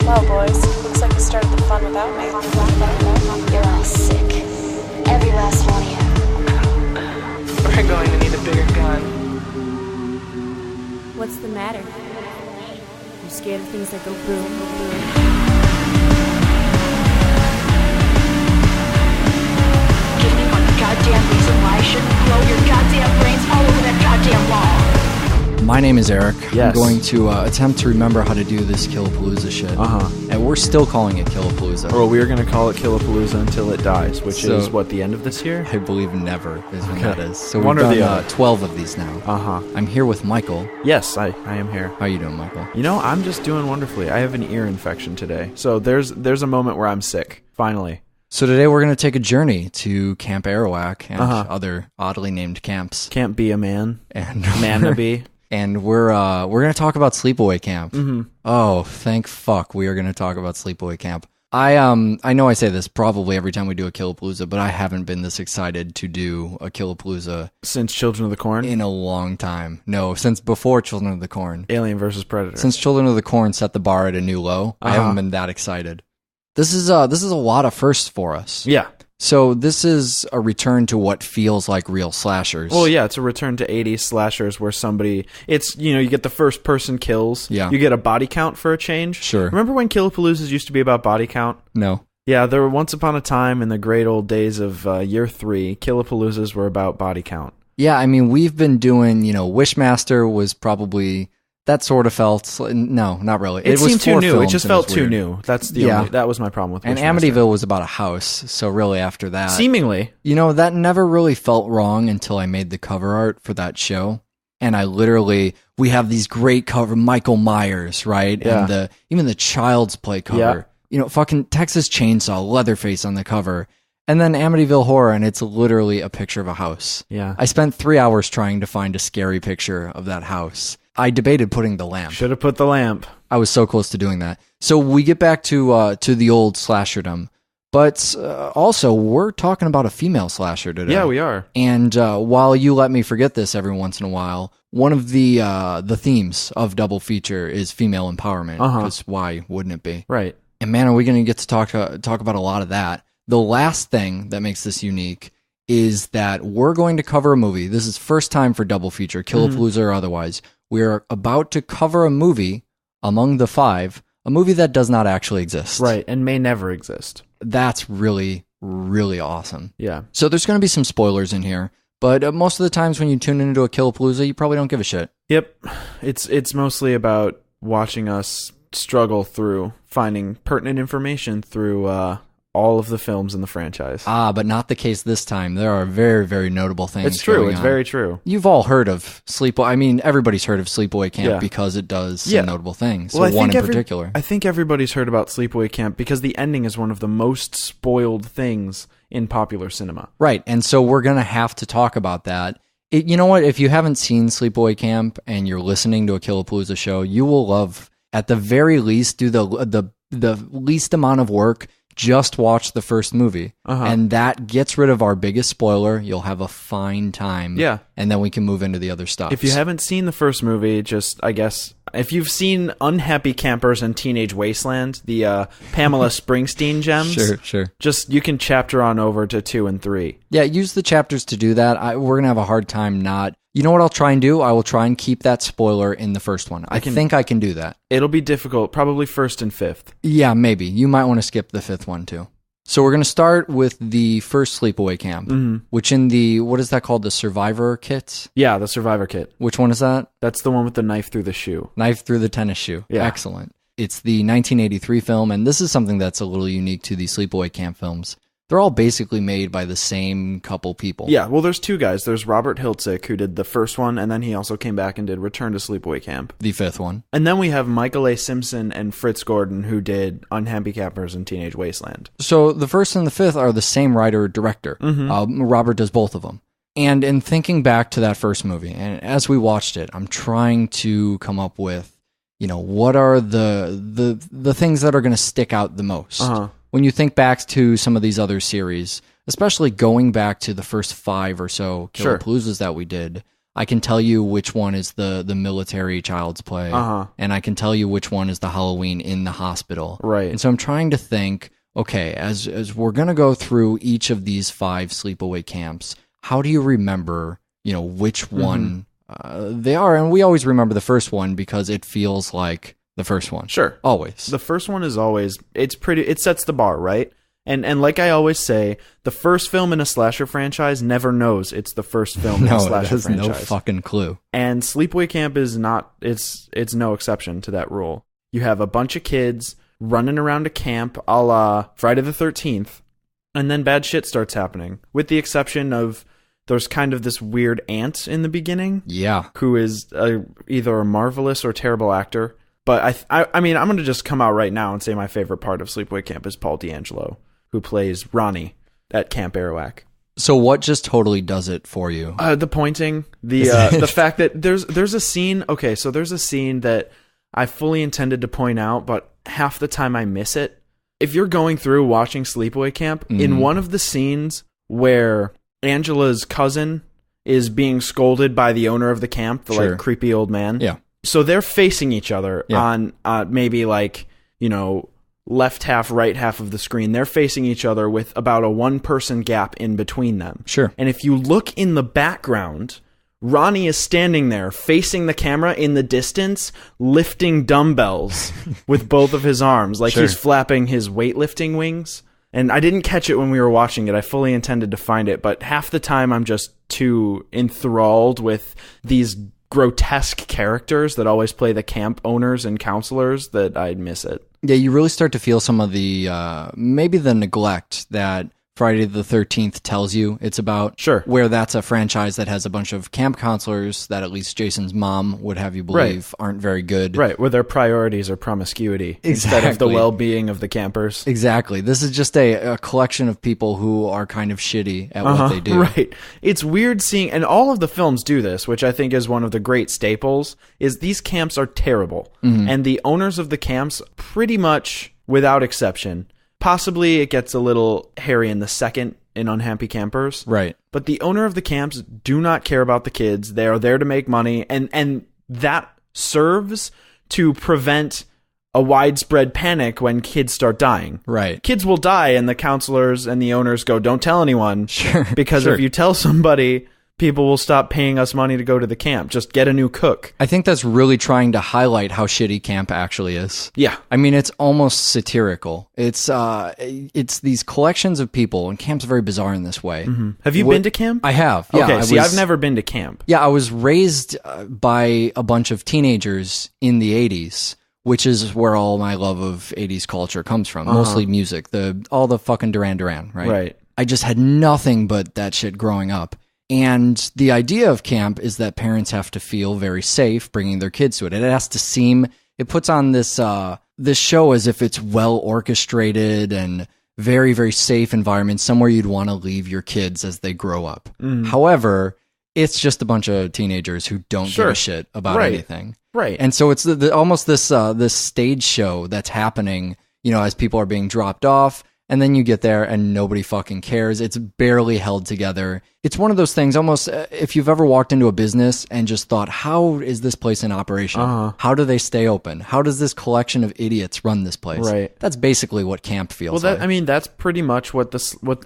Well, boys, looks like you started the fun without me. You're all sick. Every last one of you. We're going to need a bigger gun. What's the matter? You scared of things that go boom, boom? Give me one goddamn reason why I shouldn't blow your goddamn brains all over that goddamn wall. My name is Eric. Yes. I'm going to attempt to remember how to do this Killapalooza shit. And we're still calling it Killapalooza. Well, we're going to call it Killapalooza until it dies, which is, what, the end of this year? I believe never is when that is. So One we've or the done other. 12 of these now. I'm here with Michael. Yes, I am here. How you doing, Michael? You know, I'm just doing wonderfully. I have an ear infection today. So there's a moment where I'm sick, finally. So today we're going to take a journey to Camp Arawak and other oddly named camps. Can't be a man. And Man to be. And we're going to talk about Sleepaway Camp. Oh, thank fuck we are going to talk about Sleepaway Camp. I know I say this probably every time we do a Killapalooza, but I haven't been this excited to do a Killapalooza Since Children of the Corn? in a long time. No, since before Children of the Corn. Alien vs. Predator. Since Children of the Corn set the bar at a new low, I haven't been that excited. This is a lot of firsts for us. Yeah. So this is a return to what feels like real slashers. Well, yeah, it's a return to 80s slashers where you get the first person kills. Yeah. You get a body count for a change. Sure. Remember when Killapaloozas used to be about body count? No. Yeah, there were once upon a time in the great old days of year 3, Killapaloozas were about body count. Yeah, I mean, we've been doing, Wishmaster was probably... That sort of felt... No, not really. It was seemed too 4 new. It films just and felt was too weird. new. That was my problem with And Wishmaster. Amityville was about a house, so really after that... Seemingly. that never really felt wrong until I made the cover art for that show. And we have these great cover, Michael Myers, right? Yeah. And even the Child's Play cover. Fucking Texas Chainsaw, Leatherface on the cover. And then Amityville Horror, and it's literally a picture of a house. Yeah. I spent 3 hours trying to find a scary picture of that house. I debated putting the lamp. Should have put the lamp. I was so close to doing that. So we get back to the old slasherdom. But also, we're talking about a female slasher today. Yeah, we are. And while you let me forget this every once in a while, one of the themes of Double Feature is female empowerment. Because why wouldn't it be? Right. And man, are we going to get to talk about a lot of that. The last thing that makes this unique is that we're going to cover a movie. This is first time for Double Feature, Killapalooza or otherwise. We're about to cover a movie among the 5, a movie that does not actually exist. Right, and may never exist. That's really, really awesome. Yeah. So there's going to be some spoilers in here, but most of the times when you tune into a Killapalooza, you probably don't give a shit. Yep. It's mostly about watching us struggle through finding pertinent information through all of the films in the franchise. But not the case this time. There are very, very notable things. It's true. going It's on. very true. You've all heard of Sleepaway. I mean, everybody's heard of Sleepaway Camp because it does some notable things. Well, one in particular. I think everybody's heard about Sleepaway Camp because the ending is one of the most spoiled things in popular cinema. Right, and so we're going to have to talk about that. You know what? If you haven't seen Sleepaway Camp and you're listening to a Killapalooza show, you will love, at the very least, do the least amount of work. Just watch the first movie, and that gets rid of our biggest spoiler. You'll have a fine time. Yeah. And then we can move into the other stuff. If you haven't seen the first movie, I guess, if you've seen Unhappy Campers and Teenage Wasteland, the Pamela Springsteen gems, Sure. just, you can chapter on over to 2 and 3. Yeah, use the chapters to do that. We're going to have a hard time not... You know what I'll try and do? I will try and keep that spoiler in the first one. I think I can do that. It'll be difficult, probably 1st and 5th. Yeah, maybe. You might want to skip the 5th one, too. So we're going to start with the first Sleepaway Camp, which in the, what is that called? The Survivor Kit? Yeah, the Survivor Kit. Which one is that? That's the one with the knife through the shoe. Knife through the tennis shoe. Yeah. Excellent. It's the 1983 film, and this is something that's a little unique to the Sleepaway Camp films. They're all basically made by the same couple people. Yeah, well, there's 2 guys. There's Robert Hiltzik, who did the first one, and then he also came back and did Return to Sleepaway Camp. The 5th one. And then we have Michael A. Simpson and Fritz Gordon, who did Unhappy Campers and Teenage Wasteland. So the 1st and the 5th are the same writer-director. Robert does both of them. And in thinking back to that first movie, and as we watched it, I'm trying to come up with, what are the things that are going to stick out the most. When you think back to some of these other series, especially going back to the first 5 or so Killapaloozas that we did, I can tell you which one is the military Child's Play, and I can tell you which one is the Halloween in the hospital. Right. And so I'm trying to think, okay, as we're going to go through each of these 5 sleepaway camps, how do you remember, which one they are? And we always remember the first one because it feels like the first one. Sure. Always. The first one is always, it sets the bar, right? And like I always say, the first film in a slasher franchise never knows it's the first film in a slasher franchise. No fucking clue. And Sleepaway Camp is not, it's no exception to that rule. You have a bunch of kids running around a camp a la Friday the 13th, and then bad shit starts happening, with the exception of there's kind of this weird aunt in the beginning. Yeah. Who is either a marvelous or terrible actor. But I mean, I'm going to just come out right now and say my favorite part of Sleepaway Camp is Paul D'Angelo, who plays Ronnie at Camp Arawak. So what just totally does it for you? The pointing, the fact that there's a scene. Okay, so there's a scene that I fully intended to point out, but half the time I miss it. If you're going through watching Sleepaway Camp, in one of the scenes where Angela's cousin is being scolded by the owner of the camp, the like creepy old man. Yeah. So they're facing each other on maybe left half, right half of the screen. They're facing each other with about a 1-person gap in between them. Sure. And if you look in the background, Ronnie is standing there facing the camera in the distance, lifting dumbbells with both of his arms, like he's flapping his weightlifting wings. And I didn't catch it when we were watching it. I fully intended to find it, but half the time I'm just too enthralled with these grotesque characters that always play the camp owners and counselors that I'd miss it. Yeah, you really start to feel some of the, maybe the neglect that Friday the 13th tells you it's about. Sure. Where that's a franchise that has a bunch of camp counselors that at least Jason's mom would have you believe aren't very good. Right, where their priorities are promiscuity instead of the well-being of the campers. Exactly. This is just a collection of people who are kind of shitty at what they do. Right. It's weird seeing, and all of the films do this, which I think is one of the great staples, is these camps are terrible. And the owners of the camps, pretty much without exception, possibly it gets a little hairy in the second in Unhappy Campers. Right. But the owner of the camps do not care about the kids. They are there to make money. And that serves to prevent a widespread panic when kids start dying. Right. Kids will die and the counselors and the owners go, don't tell anyone. Sure. Because if you tell somebody, people will stop paying us money to go to the camp. Just get a new cook. I think that's really trying to highlight how shitty camp actually is. Yeah. I mean, it's almost satirical. It's these collections of people, and camp's very bizarre in this way. Have you been to camp? I have. Yeah, Okay, I've never been to camp. Yeah, I was raised by a bunch of teenagers in the 80s, which is where all my love of 80s culture comes from. Mostly music, all the fucking Duran Duran, right? Right. I just had nothing but that shit growing up. And the idea of camp is that parents have to feel very safe bringing their kids to it. It has to seem, it puts on this show as if it's well orchestrated and very, very safe environment, somewhere you'd want to leave your kids as they grow up. However, it's just a bunch of teenagers who don't give a shit about anything. Right. And so it's almost this stage show that's happening, as people are being dropped off. And then you get there and nobody fucking cares. It's barely held together. It's one of those things almost, if you've ever walked into a business and just thought, how is this place in operation? How do they stay open? How does this collection of idiots run this place? Right. That's basically what camp feels like. I mean, that's pretty much what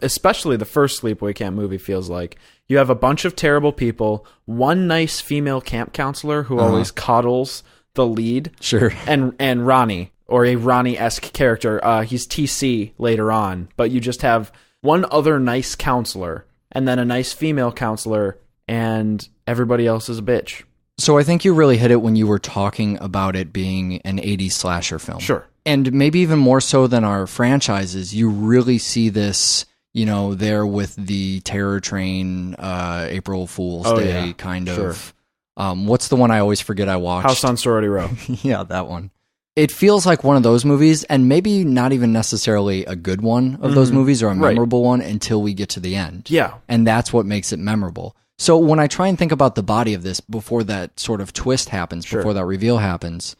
especially the first Sleepaway Camp movie feels like. You have a bunch of terrible people, one nice female camp counselor who always coddles the lead. Sure. And Ronnie. Or a Ronnie-esque character. He's TC later on. But you just have one other nice counselor, and then a nice female counselor, and everybody else is a bitch. So I think you really hit it when you were talking about it being an 80s slasher film. Sure. And maybe even more so than our franchises, you really see this, there with the Terror Train, April Fool's Day kind of. What's the one I always forget I watched? House on Sorority Row. Yeah, that one. It feels like one of those movies, and maybe not even necessarily a good one of those movies or a memorable one until we get to the end. Yeah. And that's what makes it memorable. So when I try and think about the body of this before that sort of twist happens, before that reveal happens,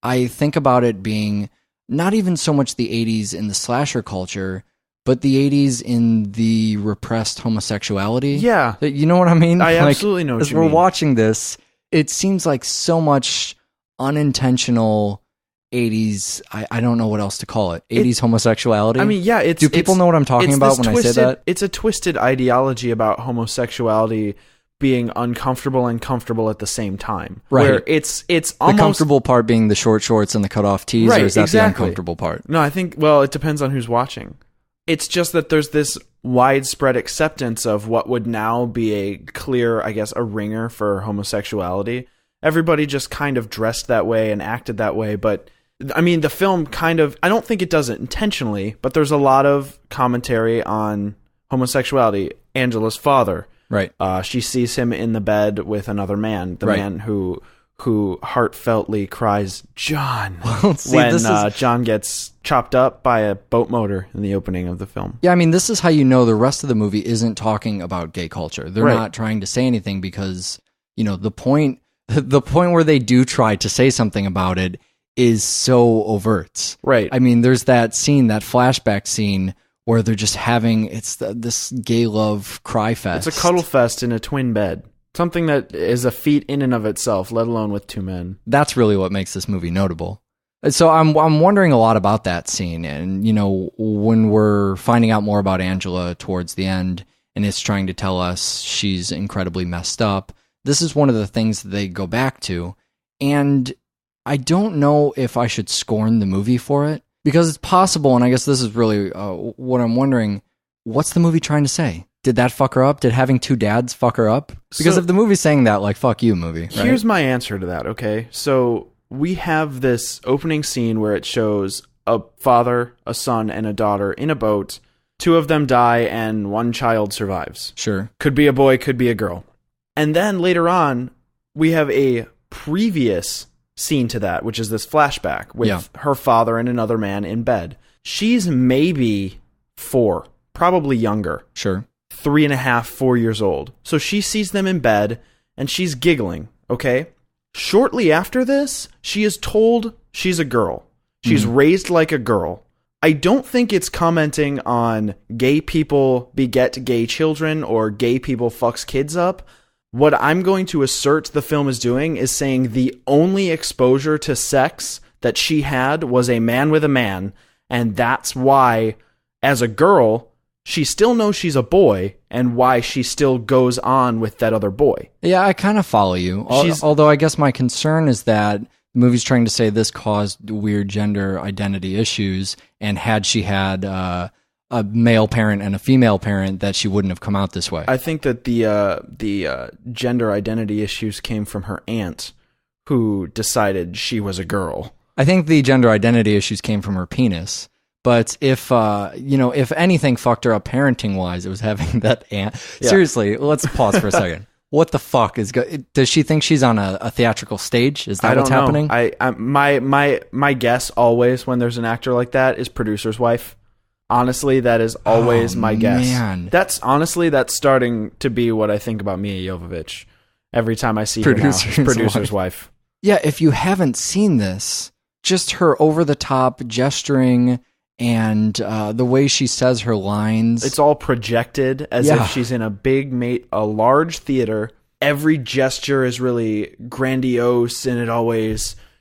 I think about it being not even so much the 80s in the slasher culture, but the 80s in the repressed homosexuality. Yeah. You know what I mean? I absolutely know what as you we're mean. watching this, it seems like so much unintentional 80s, I don't know what else to call it, 80s homosexuality. I mean, yeah. Do people know what I'm talking about when I say that? It's a twisted ideology about homosexuality being uncomfortable and comfortable at the same time. Right. Where it's almost... The comfortable part being the short shorts and the cutoff tees, right, or is that exactly. the uncomfortable part? No, I think, well, it depends on who's watching. It's just that there's this widespread acceptance of what would now be a clear, I guess, a ringer for homosexuality. Everybody just kind of dressed that way and acted that way, but I mean, the film kind of, I don't think it does it intentionally, but there's a lot of commentary on homosexuality. Angela's father. Right. She sees him in the bed with another man, the man who heartfeltly cries, "John," when John gets chopped up by a boat motor in the opening of the film. Yeah, I mean, this is how you know the rest of the movie isn't talking about gay culture. They're not trying to say anything because, you know, the point where they do try to say something about it is so overt. Right. I mean, there's that scene, that flashback scene, where they're just having, this gay love cry fest. It's a cuddle fest in a twin bed. Something that is a feat in and of itself, let alone with two men. That's really what makes this movie notable. So I'm wondering a lot about that scene. And, you know, when we're finding out more about Angela towards the end, and it's trying to tell us she's incredibly messed up, this is one of the things that they go back to. And I don't know if I should scorn the movie for it. Because it's possible, and I guess this is really what I'm wondering, what's the movie trying to say? Did that fuck her up? Did having two dads fuck her up? Because if the movie's saying that, like, fuck you, movie. Right? Here's my answer to that, okay? So we have this opening scene where it shows a father, a son, and a daughter in a boat. Two of them die, and one child survives. Sure. Could be a boy, could be a girl. And then later on, we have a previous scene to that, which is this flashback with her father and another man in bed. She's maybe 4, probably younger. Sure. 3.5, 4 years old. So she sees them in bed and she's giggling, okay? Shortly after this, she is told she's a girl. She's raised like a girl. I don't think it's commenting on gay people beget gay children or gay people fucks kids up. What I'm going to assert the film is doing is saying the only exposure to sex that she had was a man with a man, and that's why, as a girl, she still knows she's a boy, and why she still goes on with that other boy. Yeah, I kind of follow you. Although I guess my concern is that the movie's trying to say this caused weird gender identity issues, and had she had a male parent and a female parent, that she wouldn't have come out this way. I think that the gender identity issues came from her aunt, who decided she was a girl. I think the gender identity issues came from her penis. But if anything fucked her up parenting wise, it was having that aunt. Yeah. Seriously, let's pause for a second. What the fuck does she think she's on a theatrical stage? Is that what's happening? My guess always when there's an actor like that is producer's wife. Honestly, that is always my guess. Man. That's starting to be what I think about Mia Jovovich every time I see her now. Producer's wife. Yeah, if you haven't seen this, just her over-the-top gesturing and the way she says her lines. It's all projected as if she's in a large theater. Every gesture is really grandiose, and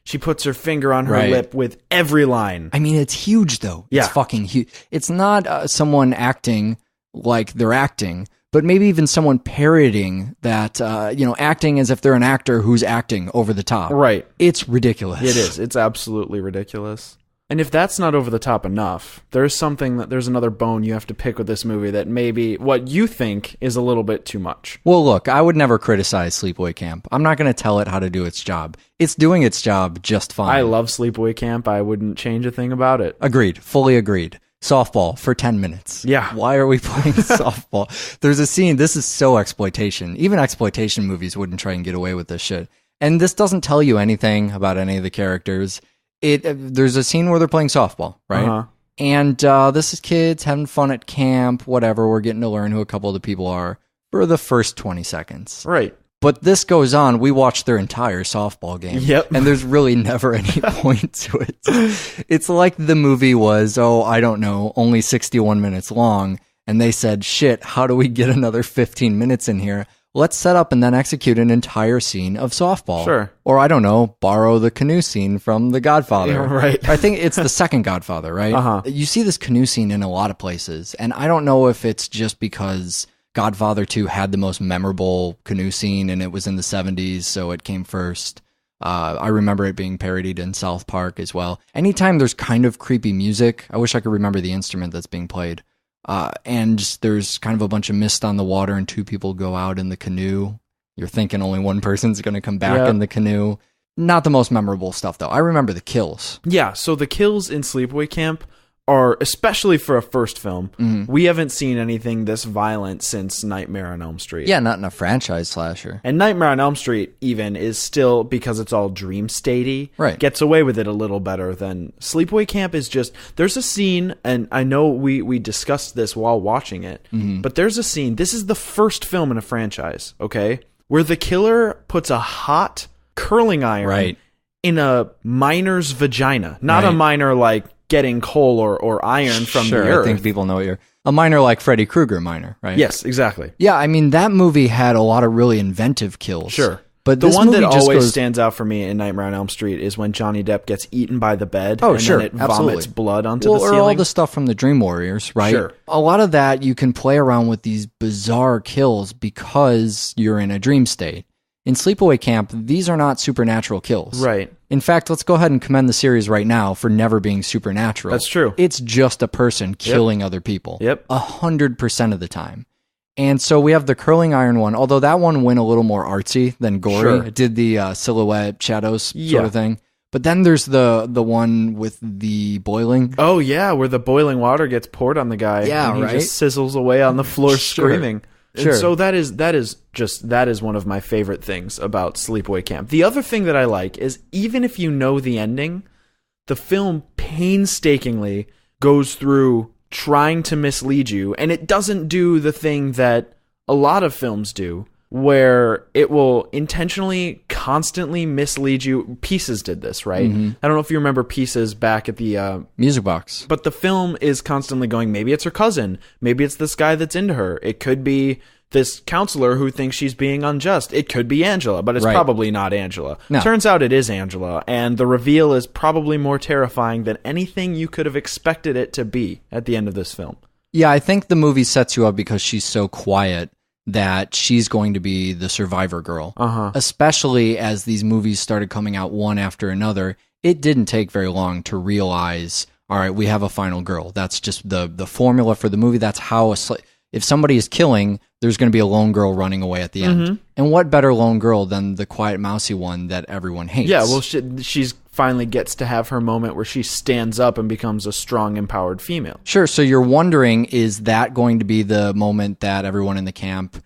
she puts her finger on her lip with every line. I mean, it's huge, though. It's fucking huge. It's not someone acting like they're acting, but maybe even someone parodying that, acting as if they're an actor who's acting over the top. Right. It's ridiculous. It is. It's absolutely ridiculous. And if that's not over the top enough, there's another bone you have to pick with this movie that maybe what you think is a little bit too much. Well, look, I would never criticize Sleepaway Camp. I'm not going to tell it how to do its job. It's doing its job just fine. I love Sleepaway Camp. I wouldn't change a thing about it. Agreed. Fully agreed. Softball for 10 minutes. Yeah. Why are we playing softball? There's a scene. This is so exploitation. Even exploitation movies wouldn't try and get away with this shit. And this doesn't tell you anything about any of the characters. There's a scene where they're playing softball, right? Uh-huh. And this is kids having fun at camp, whatever. We're getting to learn who a couple of the people are for the first 20 seconds. Right. But this goes on. We watched their entire softball game. Yep. And there's really never any point to it. It's like the movie was, I don't know, only 61 minutes long. And they said, shit, how do we get another 15 minutes in here? Let's set up and then execute an entire scene of softball. Sure. Or I don't know, borrow the canoe scene from The Godfather. Yeah, right. I think it's the second Godfather, right? Uh-huh. You see this canoe scene in a lot of places. And I don't know if it's just because Godfather 2 had the most memorable canoe scene and it was in the 70s, so it came first. I remember it being parodied in South Park as well. Anytime there's kind of creepy music, I wish I could remember the instrument that's being played. And just, there's kind of a bunch of mist on the water and two people go out in the canoe. You're thinking only one person's going to come back in the canoe. Not the most memorable stuff, though. I remember the kills. Yeah, so the kills in Sleepaway Camp are, especially for a first film, we haven't seen anything this violent since Nightmare on Elm Street. Yeah, not in a franchise slasher. And Nightmare on Elm Street even is still, because it's all dream statey, Right. gets away with it a little better than Sleepaway Camp is just, there's a scene, and I know we discussed this while watching it, but there's a scene, this is the first film in a franchise, okay, where the killer puts a hot curling iron in a miner's vagina. Not a miner like getting coal or iron from the earth. I think people know you're a miner like Freddy Krueger miner, right? Yes, exactly. Yeah, I mean, that movie had a lot of really inventive kills. Sure. But the this one that movie just always goes, stands out for me in Nightmare on Elm Street is when Johnny Depp gets eaten by the bed Oh, and sure, then it absolutely. vomits blood onto the or ceiling. all the stuff from the Dream Warriors, right? Sure. A lot of that you can play around with these bizarre kills because you're in a dream state. In Sleepaway Camp, these are not supernatural kills. Right. In fact, let's go ahead and commend the series right now for never being supernatural. That's true. It's just a person killing other people. Yep. 100% of the time. And so we have the curling iron one, although that one went a little more artsy than gory. Sure. It did the silhouette shadows sort of thing. But then there's the one with the boiling. Oh, yeah, where the boiling water gets poured on the guy. Yeah, and he right? just sizzles away on the floor screaming. Sure. And so that is one of my favorite things about Sleepaway Camp. The other thing that I like is even if you know the ending, the film painstakingly goes through trying to mislead you, and it doesn't do the thing that a lot of films do, where it will intentionally, constantly mislead you. Pieces did this, right? I don't know if you remember Pieces back at the Music Box. but the film is constantly going, maybe it's her cousin, maybe it's this guy that's into her, it could be this counselor who thinks she's being unjust, it could be Angela, but it's probably not Angela. No. Turns out it is Angela, and the reveal is probably more terrifying than anything you could have expected it to be at the end of this film. Yeah, I think the movie sets you up because she's so quiet that she's going to be the survivor girl. Especially as these movies started coming out one after another, it didn't take very long to realize, all right, we have a final girl. That's just the formula for the movie. That's how if somebody is killing, there's going to be a lone girl running away at the end. And what better lone girl than the quiet, mousy one that everyone hates? Yeah, well, she's finally gets to have her moment where she stands up and becomes a strong, empowered female. Sure. So you're wondering, is that going to be the moment that everyone in the camp,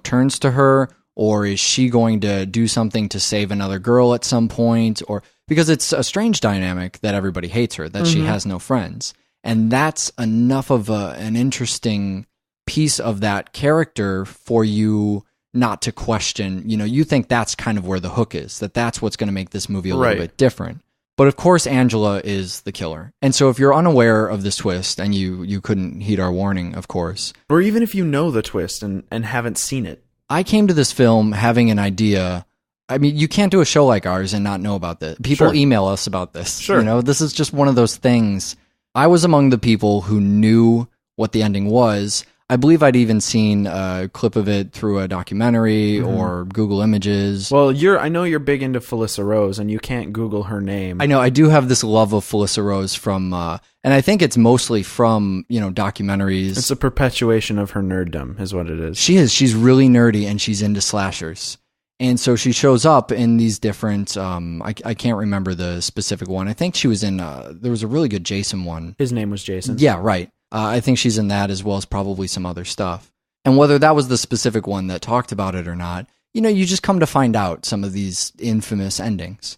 turns to her? Or is she going to do something to save another girl at some point? Or because it's a strange dynamic that everybody hates her, that she has no friends. And that's enough of an interesting piece of that character for you not to question. You think that's kind of where the hook is, that's what's going to make this movie a little bit different. But of course, Angela is the killer. And so if you're unaware of this twist, and you couldn't heed our warning, of course. Or even if you know the twist and haven't seen it. I came to this film having an idea. I mean, you can't do a show like ours and not know about this. People email us about this. Sure. This is just one of those things. I was among the people who knew what the ending was. I believe I'd even seen a clip of it through a documentary or Google Images. Well, I know you're big into Felissa Rose, and you can't Google her name. I know. I do have this love of Felissa Rose from, and I think it's mostly from, documentaries. It's a perpetuation of her nerddom, is what it is. She is. She's really nerdy, and she's into slashers. And so she shows up in these different, I can't remember the specific one. I think she was in, there was a really good Jason one. His name was Jason. Yeah, right. I think she's in that as well as probably some other stuff. And whether that was the specific one that talked about it or not, you just come to find out some of these infamous endings.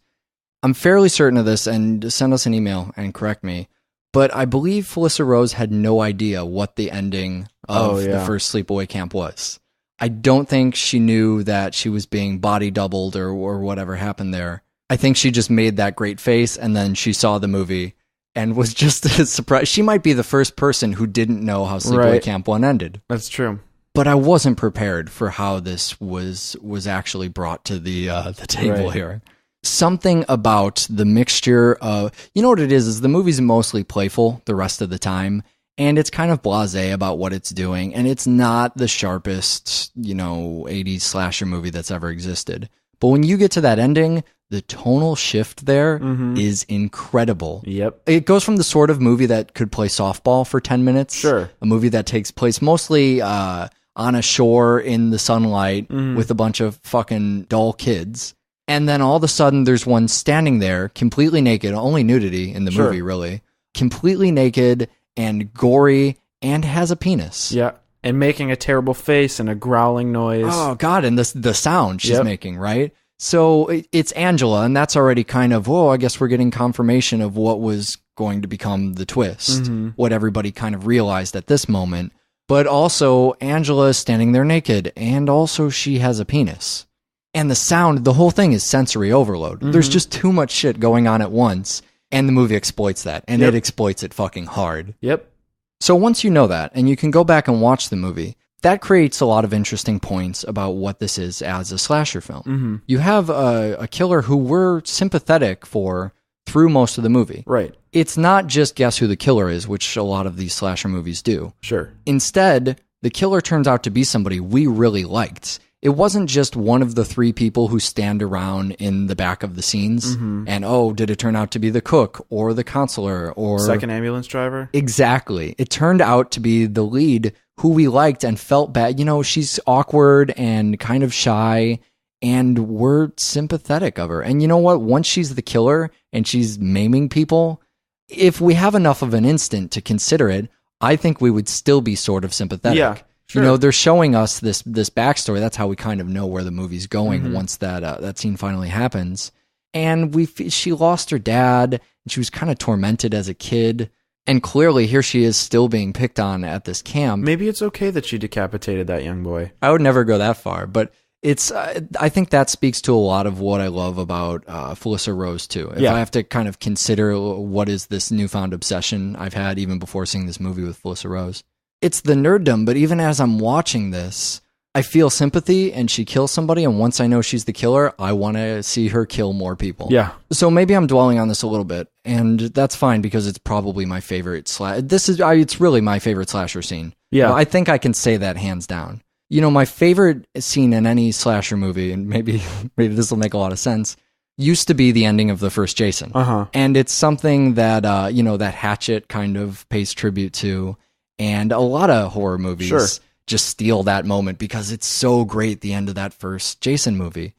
I'm fairly certain of this, and send us an email and correct me, but I believe Felissa Rose had no idea what the ending of the first Sleepaway Camp was. I don't think she knew that she was being body doubled or whatever happened there. I think she just made that great face, and then she saw the movie and was just surprised. She might be the first person who didn't know how Sleepaway Camp 1 ended. That's true. But I wasn't prepared for how this was actually brought to the table here. Something about the mixture of, you know what it is the movie's mostly playful the rest of the time, and it's kind of blasé about what it's doing, and it's not the sharpest, 80s slasher movie that's ever existed. But when you get to that ending, the tonal shift there is incredible. Yep. It goes from the sort of movie that could play softball for 10 minutes. Sure. A movie that takes place mostly on a shore in the sunlight with a bunch of fucking dull kids. And then all of a sudden there's one standing there completely naked, only nudity in the movie really, completely naked and gory and has a penis. Yeah. And making a terrible face and a growling noise. Oh God, and the sound she's making, right? So it's Angela, and that's already kind of, I guess we're getting confirmation of what was going to become the twist, what everybody kind of realized at this moment. But also Angela is standing there naked, and also she has a penis. And the sound, the whole thing is sensory overload. There's just too much shit going on at once, and the movie exploits that, and it exploits it fucking hard. Yep. So once you know that, and you can go back and watch the movie, that creates a lot of interesting points about what this is as a slasher film. You have a killer who we're sympathetic for through most of the movie. Right. It's not just guess who the killer is, which a lot of these slasher movies do. Sure. Instead, the killer turns out to be somebody we really liked. It wasn't just one of the three people who stand around in the back of the scenes and, did it turn out to be the cook or the counselor or... second ambulance driver? Exactly. It turned out to be the lead who we liked and felt bad. She's awkward and kind of shy, and we're sympathetic of her. And you know what? Once she's the killer and she's maiming people, if we have enough of an instant to consider it, I think we would still be sort of sympathetic. Yeah. Sure. They're showing us this backstory. That's how we kind of know where the movie's going once that scene finally happens. And she lost her dad, and she was kind of tormented as a kid. And clearly, here she is still being picked on at this camp. Maybe it's okay that she decapitated that young boy. I would never go that far, but it's. I think that speaks to a lot of what I love about Felissa Rose too. If I have to kind of consider what is this newfound obsession I've had even before seeing this movie with Felissa Rose. It's the nerddom, but even as I'm watching this, I feel sympathy, and she kills somebody, and once I know she's the killer, I want to see her kill more people. Yeah. So maybe I'm dwelling on this a little bit, and that's fine because it's probably my favorite it's really my favorite slasher scene. Yeah. I think I can say that hands down. My favorite scene in any slasher movie, and maybe this will make a lot of sense, used to be the ending of the first Jason. And it's something that, that Hatchet kind of pays tribute to. And a lot of horror movies just steal that moment because it's so great, the end of that first Jason movie.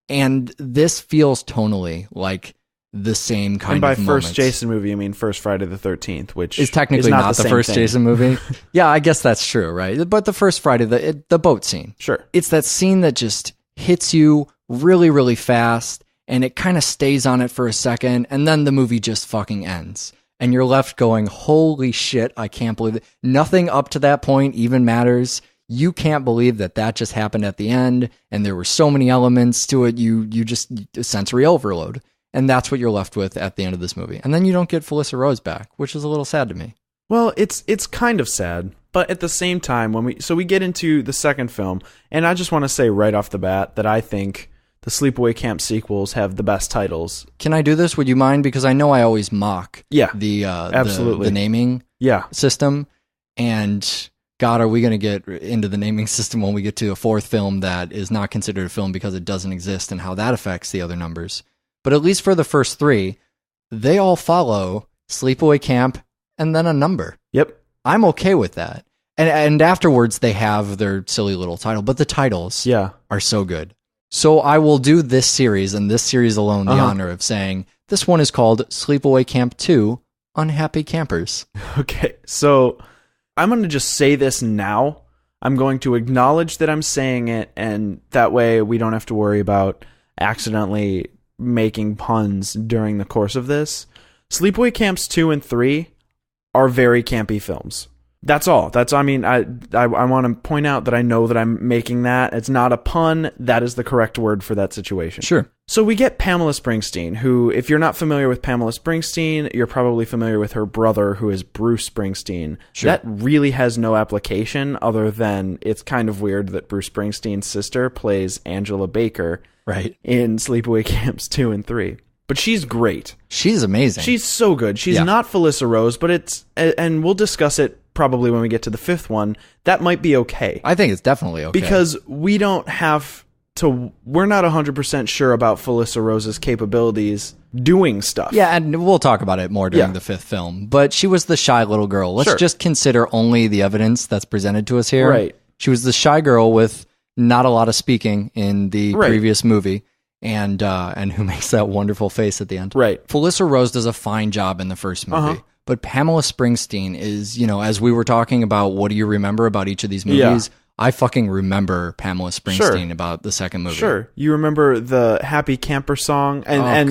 And this feels tonally like the same kind of moment. And by first Jason movie, you mean first Friday the 13th, which is technically not the first Jason movie. Yeah, I guess that's true, right? But the first Friday, the boat scene. Sure. It's that scene that just hits you really, really fast, and it kind of stays on it for a second, and then the movie just fucking ends. And you're left going, holy shit, I can't believe it. Nothing up to that point even matters. You can't believe that just happened at the end, and there were so many elements to it, you just sensory overload. And that's what you're left with at the end of this movie. And then you don't get Felissa Rose back, which is a little sad to me. Well, it's kind of sad, but at the same time, we get into the second film, and I just want to say right off the bat that I think the Sleepaway Camp sequels have the best titles. Can I do this? Would you mind? Because I know I always mock absolutely the naming system. And God, are we going to get into the naming system when we get to a fourth film that is not considered a film because it doesn't exist and how that affects the other numbers? But at least for the first three, they all follow Sleepaway Camp and then a number. Yep. I'm okay with that. And afterwards, they have their silly little title. But the titles are so good. So I will do this series, and this series alone, the honor of saying, this one is called Sleepaway Camp 2, Unhappy Campers. Okay, so I'm going to just say this now. I'm going to acknowledge that I'm saying it, and that way we don't have to worry about accidentally making puns during the course of this. Sleepaway Camps 2 and 3 are very campy films. That's all. I want to point out that I know that I'm making that. It's not a pun. That is the correct word for that situation. Sure. So we get Pamela Springsteen, who, if you're not familiar with Pamela Springsteen, you're probably familiar with her brother, who is Bruce Springsteen. Sure. That really has no application other than it's kind of weird that Bruce Springsteen's sister plays Angela Baker Right. in Sleepaway Camps 2 and 3. But she's great. She's amazing. She's so good. She's not Felissa Rose, but it's, and we'll discuss it probably when we get to the fifth one. That might be okay. I think it's definitely okay. Because we don't have to, we're not 100% sure about Felissa Rose's capabilities doing stuff. Yeah, and we'll talk about it more during the fifth film. But she was the shy little girl. Let's just consider only the evidence that's presented to us here. Right. She was the shy girl with not a lot of speaking in the previous movie. And who makes that wonderful face at the end. Right. Felissa Rose does a fine job in the first movie. But Pamela Springsteen is, as we were talking about, what do you remember about each of these movies? I fucking remember Pamela Springsteen about the second movie. Sure. You remember the Happy Camper song? And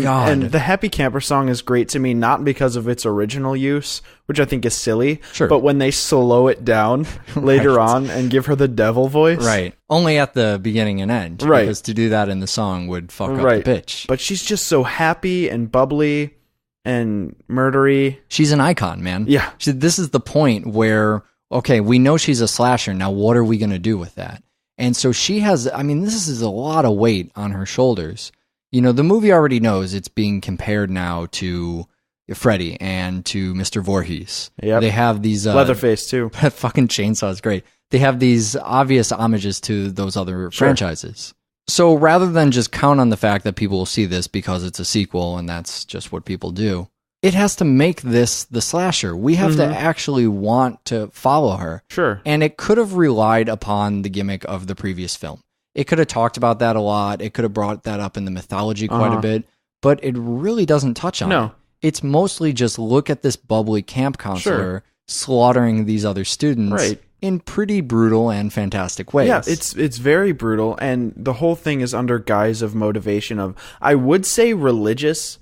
the Happy Camper song is great to me, not because of its original use, which I think is silly, but when they slow it down later on and give her the devil voice. Right. Only at the beginning and end. Right. Because to do that in the song would fuck up the pitch. But she's just so happy and bubbly and murdery. She's an icon, man. Yeah. This is the point where, okay, we know she's a slasher. Now, what are we going to do with that? And so she has, this is a lot of weight on her shoulders. The movie already knows it's being compared now to Freddy and to Mr. Voorhees. Yep. They have these... Leatherface, too. That fucking chainsaw is great. They have these obvious homages to those other franchises. So rather than just count on the fact that people will see this because it's a sequel and that's just what people do, it has to make this the slasher. We have to actually want to follow her. Sure. And it could have relied upon the gimmick of the previous film. It could have talked about that a lot. It could have brought that up in the mythology quite a bit, but it really doesn't touch on it. It's mostly just look at this bubbly camp counselor slaughtering these other students in pretty brutal and fantastic ways. Yeah, it's very brutal, and the whole thing is under guise of motivation of, I would say, religious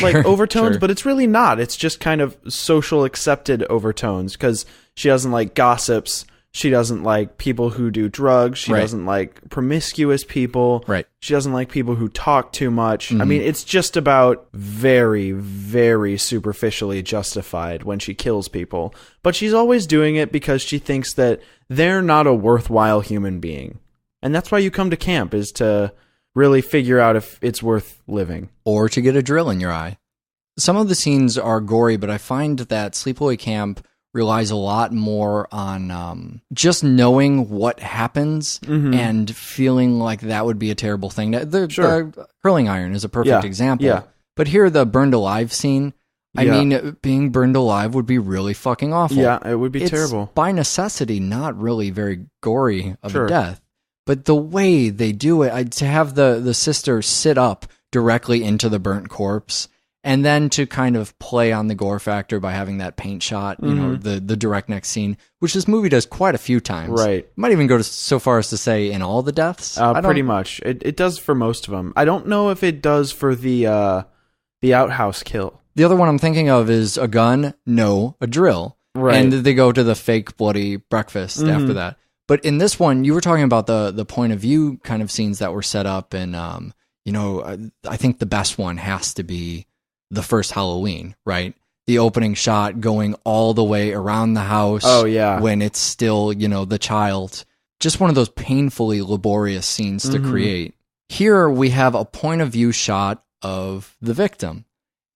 overtones, but it's really not. It's just kind of social accepted overtones, because she doesn't like gossips. She doesn't like people who do drugs. She doesn't like promiscuous people. Right. She doesn't like people who talk too much. It's just about very, very superficially justified when she kills people. But she's always doing it because she thinks that they're not a worthwhile human being. And that's why you come to camp, is to really figure out if it's worth living. Or to get a drill in your eye. Some of the scenes are gory, but I find that Sleepaway Camp relies a lot more on just knowing what happens and feeling like that would be a terrible thing. The curling iron is a perfect example. Yeah. But here, the burned alive scene, being burned alive would be really fucking awful. Yeah, it would be terrible. By necessity, not really very gory of a death. But the way they do it, to have the sister sit up directly into the burnt corpse, and then to kind of play on the gore factor by having that paint shot, the direct next scene, which this movie does quite a few times. Right. Might even go so far as to say in all the deaths. Pretty much. It does for most of them. I don't know if it does for the outhouse kill. The other one I'm thinking of is a gun, a drill. Right. And they go to the fake bloody breakfast after that. But in this one, you were talking about the point of view kind of scenes that were set up. And, I think the best one has to be the first Halloween, right? The opening shot going all the way around the house. Oh, yeah. When it's still, the child. Just one of those painfully laborious scenes to create. Here we have a point of view shot of the victim.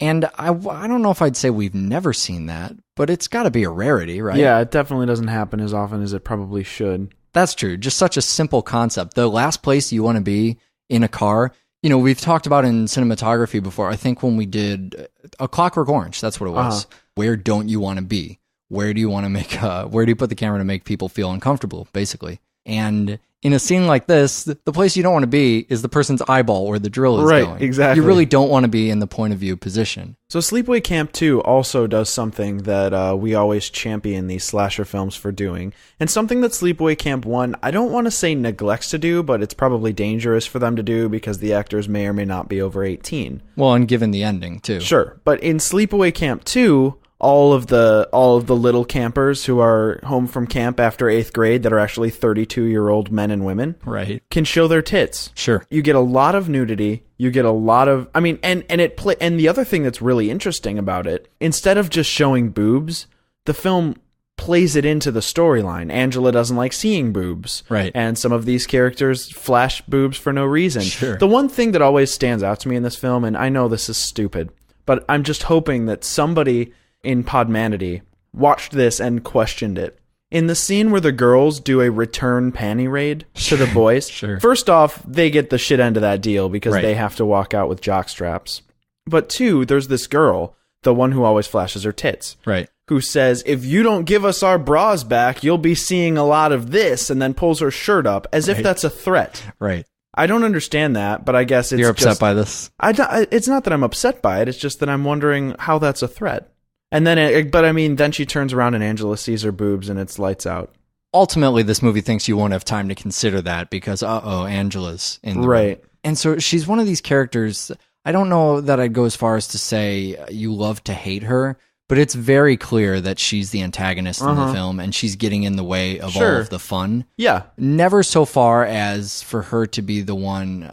And I don't know if I'd say we've never seen that, but it's got to be a rarity, right? Yeah, it definitely doesn't happen as often as it probably should. That's true. Just such a simple concept. The last place you want to be in a car, we've talked about in cinematography before. I think when we did A Clockwork Orange, that's what it was. Where don't you want to be? Where do you want to where do you put the camera to make people feel uncomfortable, basically? And in a scene like this, the place you don't want to be is the person's eyeball where the drill is going. Right, exactly. You really don't want to be in the point of view position. So Sleepaway Camp 2 also does something that we always champion these slasher films for doing. And something that Sleepaway Camp 1, I don't want to say neglects to do, but it's probably dangerous for them to do because the actors may or may not be over 18. Well, and given the ending, too. Sure. But in Sleepaway Camp 2, all of the little campers who are home from camp after 8th grade that are actually 32-year-old men and women Right. can show their tits. Sure. You get a lot of nudity. You get a lot of, I mean, and the other thing that's really interesting about it, instead of just showing boobs, the film plays it into the storyline. Angela doesn't like seeing boobs. Right. And some of these characters flash boobs for no reason. Sure. The one thing that always stands out to me in this film, and I know this is stupid, but I'm just hoping that somebody in Podmanity watched this and questioned it. In the scene where the girls do a return panty raid to the boys, Sure. First off, they get the shit end of that deal because Right. they have to walk out with jock straps. But two, there's this girl, the one who always flashes her tits, Right. who says, if you don't give us our bras back, you'll be seeing a lot of this, and then pulls her shirt up as if Right. that's a threat. Right. I don't understand that, but I guess it's You're upset just, by this? it's not that I'm upset by it, it's just that I'm wondering how that's a threat. And then, then she turns around and Angela sees her boobs and it's lights out. Ultimately, this movie thinks you won't have time to consider that because, Angela's in the Right. room. And so she's one of these characters, I don't know that I'd go as far as to say you love to hate her, but it's very clear that she's the antagonist in the film and she's getting in the way of all of the fun. Yeah. Never so far as for her to be the one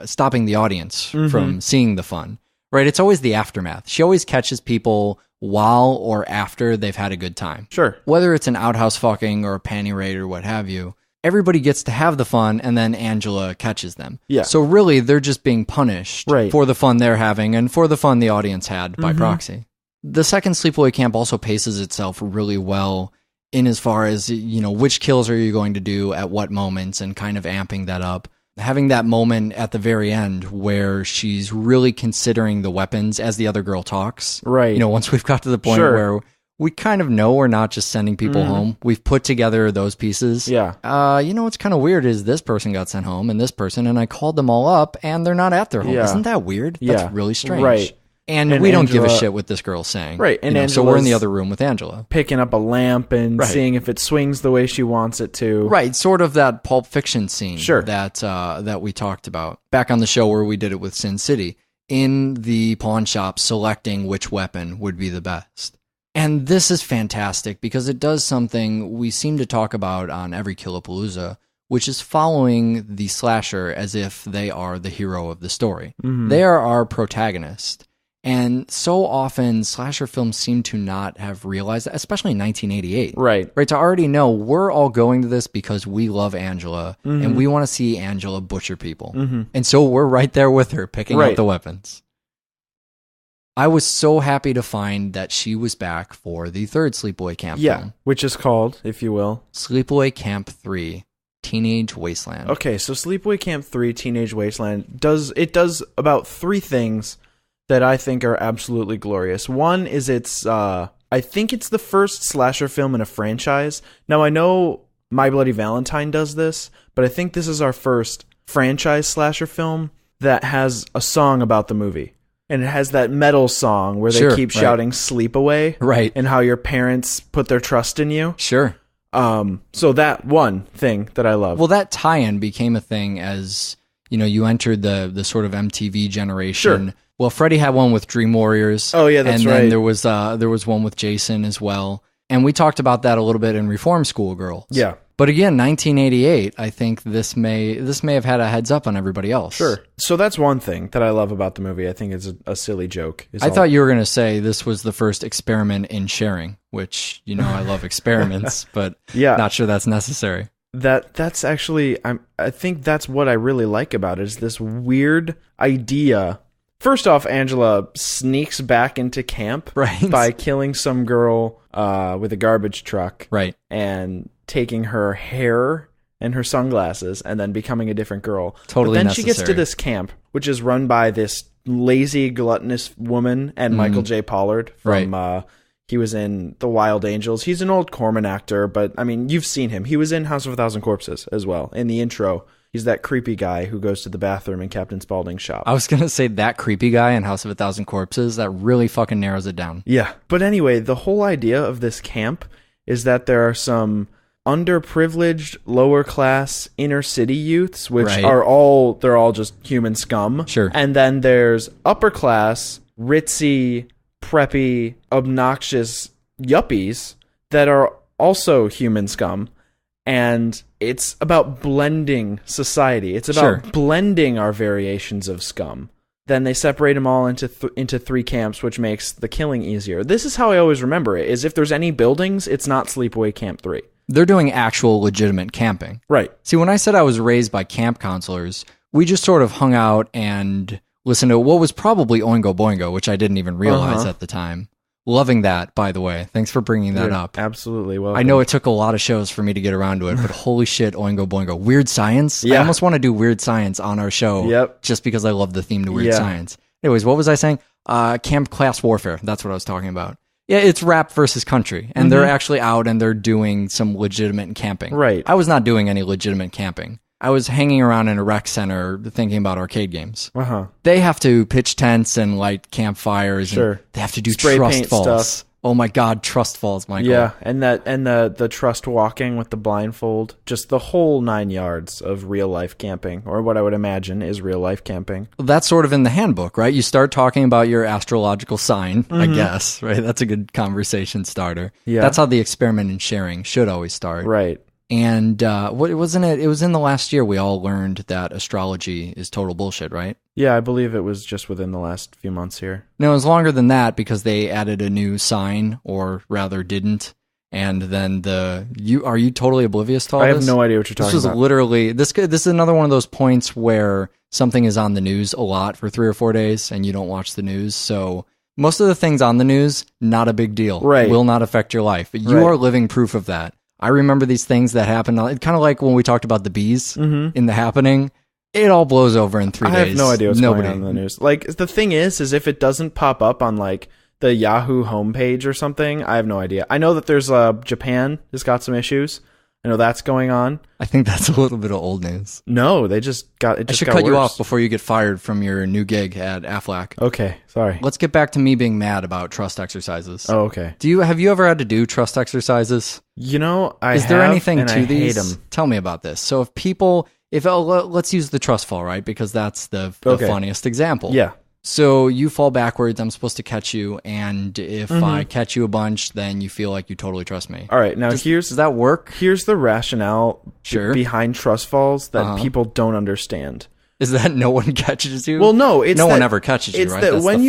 stopping the audience from seeing the fun. Right? It's always the aftermath. She always catches people while or after they've had a good time. Sure. Whether it's an outhouse fucking or a panty raid or what have you, everybody gets to have the fun and then Angela catches them. Yeah. So really, they're just being punished Right. for the fun they're having and for the fun the audience had by proxy. The second Sleepaway Camp also paces itself really well in as far as, which kills are you going to do at what moments and kind of amping that up. Having that moment at the very end where she's really considering the weapons as the other girl talks. Right. Once we've got to the point Sure. where we kind of know we're not just sending people home. We've put together those pieces. Yeah. What's kind of weird is this person got sent home and this person, and I called them all up and they're not at their home. Yeah. Isn't that weird? Yeah. That's really strange. Right. And we don't give a Angela- shit what this girl's saying. Right, and so we're in the Angela's- other room with Angela. Picking up a lamp and Right. seeing if it swings the way she wants it to. Right, sort of that Pulp Fiction scene Sure. that we talked about back on the show where we did it with Sin City, in the pawn shop selecting which weapon would be the best. And this is fantastic because it does something we seem to talk about on every Killapalooza, which is following the slasher as if they are the hero of the story. They are our protagonist. And so often, slasher films seem to not have realized that, especially in 1988. Right. Right, to already know we're all going to this because we love Angela and we want to see Angela butcher people. And so we're right there with her, picking Right. up the weapons. I was so happy to find that she was back for the third Sleepaway Camp film. Which is called, if you will, Sleepaway Camp 3, Teenage Wasteland. Okay, so Sleepaway Camp 3 Teenage Wasteland does about three things that I think are absolutely glorious. One is I think it's the first slasher film in a franchise. Now I know My Bloody Valentine does this, but I think this is our first franchise slasher film that has a song about the movie. And it has that metal song where they Sure, keep right. shouting Sleepaway. Right. And how your parents put their trust in you. Sure. So that one thing that I love. Well, that tie-in became a thing as, you entered the sort of MTV generation. Sure. Well, Freddie had one with Dream Warriors. Oh, yeah, that's and right. then there was one with Jason as well. And we talked about that a little bit in Reform School Girls. Yeah. But again, 1988, I think this may have had a heads up on everybody else. Sure. So that's one thing that I love about the movie. I think it's a silly joke. I thought you were going to say this was the first experiment in sharing, which, I love experiments, but Yeah. not sure that's necessary. That's actually I think that's what I really like about it is this weird idea. First off, Angela sneaks back into camp Right. by killing some girl with a garbage truck. Right. And taking her hair and her sunglasses and then becoming a different girl. Totally But then she gets to necessary. this camp, which is run by this lazy, gluttonous woman and Michael J. Pollard from he was in The Wild Angels. He's an old Corman actor, but I mean, you've seen him. He was in House of a Thousand Corpses as well. In the intro, he's that creepy guy who goes to the bathroom in Captain Spaulding's shop. I was going to say that creepy guy in House of a Thousand Corpses, that really fucking narrows it down. Yeah. But anyway, the whole idea of this camp is that there are some underprivileged, lower class, inner city youths, which Right. they're all just human scum. Sure. And then there's upper class, ritzy, preppy, obnoxious yuppies that are also human scum. And it's about blending society. It's about blending our variations of scum. Then they separate them all into three camps, which makes the killing easier. This is how I always remember it, is if there's any buildings, it's not Sleepaway Camp 3. They're doing actual legitimate camping. Right. See, when I said I was raised by camp counselors, we just sort of hung out and listened to what was probably Oingo Boingo, which I didn't even realize at the time. Loving that, by the way. Thanks for bringing that up. Absolutely. Well, I know it took a lot of shows for me to get around to it, but holy shit, Oingo Boingo. Weird Science? Yeah. I almost want to do Weird Science on our show just because I love the theme to Weird Science. Anyways, what was I saying? Camp class warfare. That's what I was talking about. Yeah, it's rap versus country, and they're actually out and they're doing some legitimate camping. Right. I was not doing any legitimate camping. I was hanging around in a rec center thinking about arcade games. They have to pitch tents and light campfires. And they have to do spray trust paint falls. stuff. Oh my God, trust falls, Michael. Yeah, and the trust walking with the blindfold, just the whole 9 yards of real life camping, or what I would imagine is real life camping. That's sort of in the handbook, right? You start talking about your astrological sign, I guess, right? That's a good conversation starter. Yeah. That's how the experiment in sharing should always start. Right. And what wasn't it? It was in the last year we all learned that astrology is total bullshit, right? Yeah, I believe it was just within the last few months here. No, it was longer than that because they added a new sign, or rather didn't. And then are you totally oblivious to all this? I have no idea what you're talking about. This was literally, this is another one of those points where something is on the news a lot for 3 or 4 days and you don't watch the news. So most of the things on the news, not a big deal. Right. Will not affect your life. But you are living proof of that. I remember these things that happened. Kind of like when we talked about the bees in The Happening. It all blows over in 3 days. I have no idea what's going on in the news. Like, the thing is if it doesn't pop up on, like, the Yahoo homepage or something, I have no idea. I know that there's Japan has got some issues. I know that's going on. I think that's a little bit of old news. No, they just got it. I should cut you off before you get fired from your new gig at Aflac. Okay, sorry. Let's get back to me being mad about trust excercises. Oh, okay. Have you ever had to do trust exercises? You know, Is there anything to I these? hate them. Tell me about this. So let's use the trust fall, right? Because that's the funniest example. Yeah. So you fall backwards, I'm supposed to catch you, and if I catch you a bunch, then you feel like you totally trust me. All right, now does that work? Here's the rationale behind trust falls that people don't understand. Is that no one catches you? Well, no, it's no one ever catches you, right? That That's when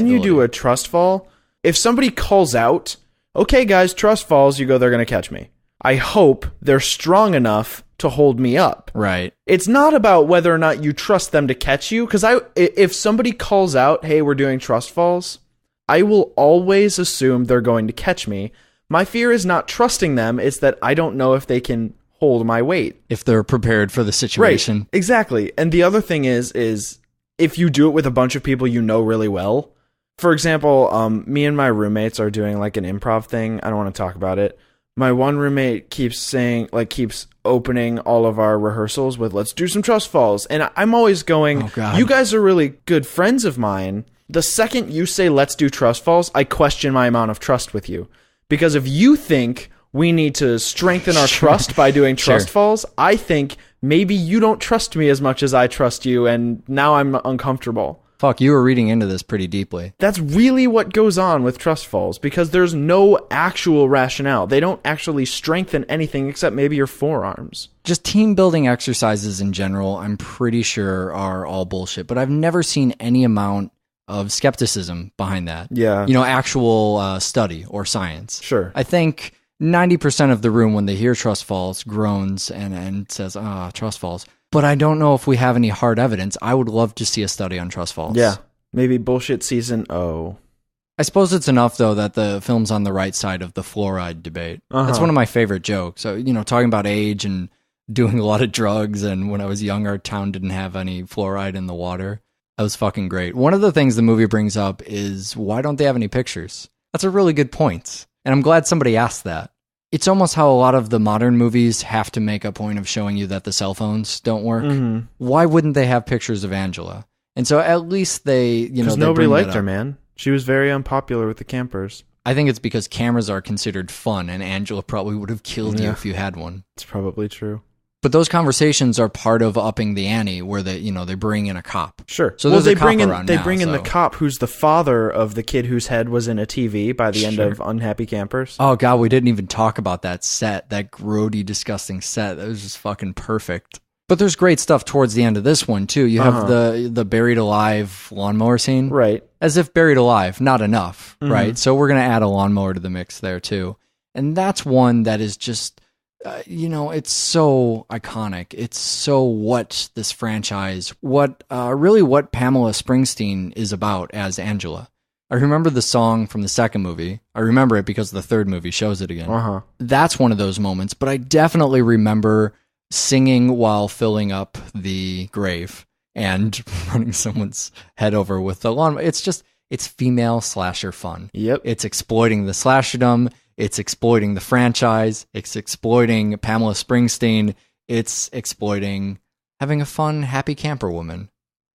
you do a trust fall, if somebody calls out, "Okay, guys, trust falls," you go, "They're going to catch me." I hope they're strong enough to hold me up. Right. It's not about whether or not you trust them to catch you, because if somebody calls out, "Hey, we're doing trust falls," I will always assume they're going to catch me. My fear is not trusting them, it's that I don't know if they can hold my weight. If they're prepared for the situation. Right, exactly. And the other thing is if you do it with a bunch of people you know really well. For example, me and my roommates are doing like an improv thing. I don't want to talk about it. My one roommate keeps opening all of our rehearsals with, "Let's do some trust falls." And I'm always going, "You guys are really good friends of mine. The second you say, 'Let's do trust falls,' I question my amount of trust with you. Because if you think we need to strengthen our trust by doing trust falls, I think maybe you don't trust me as much as I trust you, and now I'm uncomfortable." Fuck, you were reading into this pretty deeply. That's really what goes on with trust falls, because there's no actual rationale. They don't actually strengthen anything except maybe your forearms. Just team building exercises in general, I'm pretty sure are all bullshit, but I've never seen any amount of skepticism behind that. Yeah. Actual study or science. Sure. I think 90% of the room when they hear trust falls groans and says, trust falls. But I don't know if we have any hard evidence. I would love to see a study on trust falls. Yeah. Maybe bullshit season O. I suppose it's enough, though, that the film's on the right side of the fluoride debate. That's one of my favorite jokes. So, talking about age and doing a lot of drugs, and when I was young, our town didn't have any fluoride in the water. That was fucking great. One of the things the movie brings up is, why don't they have any pictures? That's a really good point. And I'm glad somebody asked that. It's almost how a lot of the modern movies have to make a point of showing you that the cell phones don't work. Why wouldn't they have pictures of Angela? And so at least they, because nobody liked her, man. She was very unpopular with the campers. I think it's because cameras are considered fun, and Angela probably would have killed you if you had one. It's probably true. But those conversations are part of upping the ante, where they bring in a cop. Sure. So well, there's they a cop bring in around they now, bring in the so- cop who's the father of the kid whose head was in a TV by the end of Unhappy Campers. Oh god, we didn't even talk about that set, that grody, disgusting set. That was just fucking perfect. But there's great stuff towards the end of this one too. You have the buried alive lawnmower scene, Right. as if buried alive, not enough, right? So we're gonna add a lawnmower to the mix there too, and that's one that is just. It's so iconic. It's so what this franchise, what Pamela Springsteen is about as Angela. I remember the song from the second movie. I remember it because the third movie shows it again. That's one of those moments, but I definitely remember singing while filling up the grave and running someone's head over with the lawn. It's female slasher fun. Yep. It's exploiting the slasherdom. It's exploiting the franchise. It's exploiting Pamela Springsteen. It's exploiting having a fun, happy camper woman.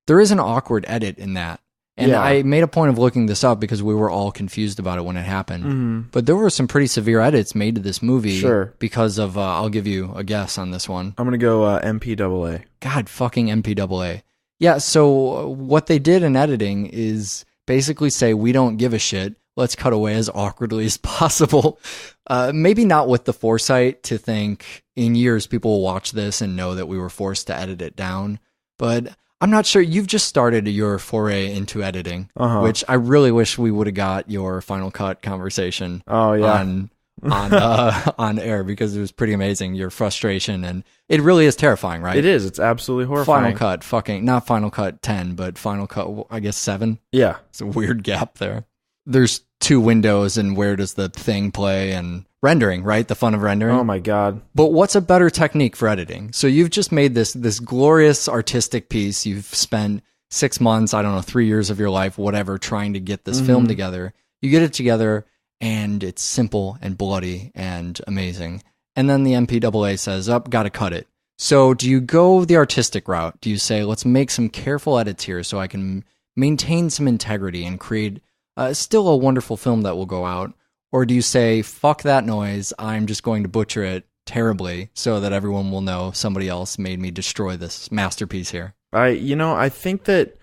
There is an awkward edit in that. And I made a point of looking this up because we were all confused about it when it happened. But there were some pretty severe edits made to this movie because of, I'll give you a guess on this one. I'm going to go MPAA. God, fucking MPAA. Yeah, so what they did in editing is basically say, we don't give a shit. Let's cut away as awkwardly as possible. Maybe not with the foresight to think in years people will watch this and know that we were forced to edit it down. But I'm not sure. You've just started your foray into editing, which I really wish we would have got your Final Cut conversation on air, because it was pretty amazing, your frustration, and it really is terrifying, right? It is. It's absolutely horrifying. Final Cut, not Final Cut 10, but Final Cut, I guess 7. Yeah. It's a weird gap there. There's 2 windows, and where does the thing play, and rendering, right? The fun of rendering. Oh my God. But what's a better technique for editing? So you've just made this glorious artistic piece. You've spent 6 months, 3 years of your life, whatever, trying to get this film together. You get it together, and it's simple and bloody and amazing. And then the MPAA says, gotta cut it. So do you go the artistic route? Do you say, let's make some careful edits here so I can maintain some integrity and create still a wonderful film that will go out? Or do you say, fuck that noise, I'm just going to butcher it terribly so that everyone will know somebody else made me destroy this masterpiece here? I think that,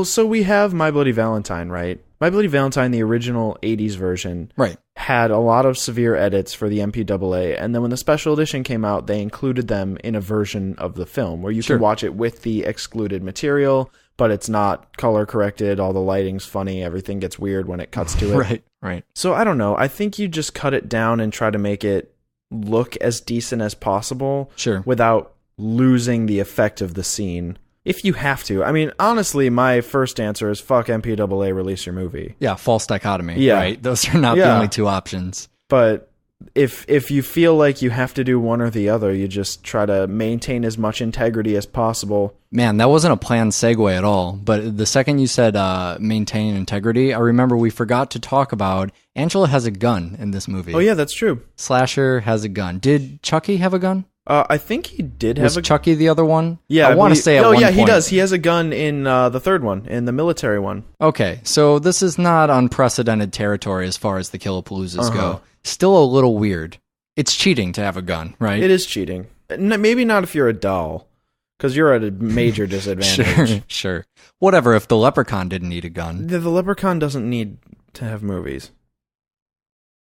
so we have My Bloody Valentine, right? My Bloody Valentine, the original 80s version, had a lot of severe edits for the MPAA, and then when the special edition came out, they included them in a version of the film where you can watch it with the excluded material, but it's not color corrected, all the lighting's funny, everything gets weird when it cuts to it. Right. So I don't know, I think you just cut it down and try to make it look as decent as possible without losing the effect of the scene. If you have to. I mean, honestly, my first answer is fuck MPAA, release your movie. Yeah, false dichotomy, right? Those are not the only 2 options. But if you feel like you have to do one or the other, you just try to maintain as much integrity as possible. Man, that wasn't a planned segue at all. But the second you said maintain integrity, I remember we forgot to talk about Angela has a gun in this movie. Oh yeah, that's true. Slasher has a gun. Did Chucky have a gun? I think he did have Was Chucky the other one? Yeah, I want to say at one point. he does. He has a gun in the third one, in the military one. Okay, so this is not unprecedented territory as far as the Killapaloozas go. Still a little weird. It's cheating to have a gun, right? It is cheating. Maybe not if you're a doll, because you're at a major disadvantage. Sure. Whatever, if the leprechaun didn't need a gun. The leprechaun doesn't need to have movies.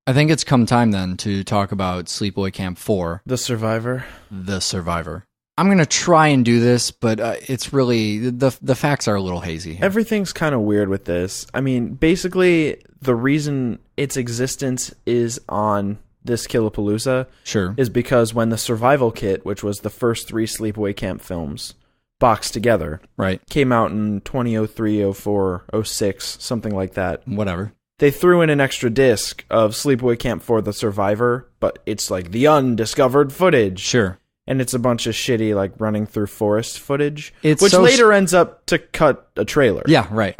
I think it's come time then to talk about Sleepaway Camp 4. The Survivor. I'm going to try and do this, but it's really, the facts are a little hazy. Everything's kind of weird with this. I mean, basically, the reason its existence is on this Killapalooza is because when the Survival Kit, which was the first 3 Sleepaway Camp films, boxed together, came out in 2003, 04, 06, something like that. Whatever. They threw in an extra disc of Sleepaway Camp 4 The Survivor, but it's like the undiscovered footage. Sure. And it's a bunch of shitty, like, running through forest footage, which later ends up to cut a trailer. Yeah, right.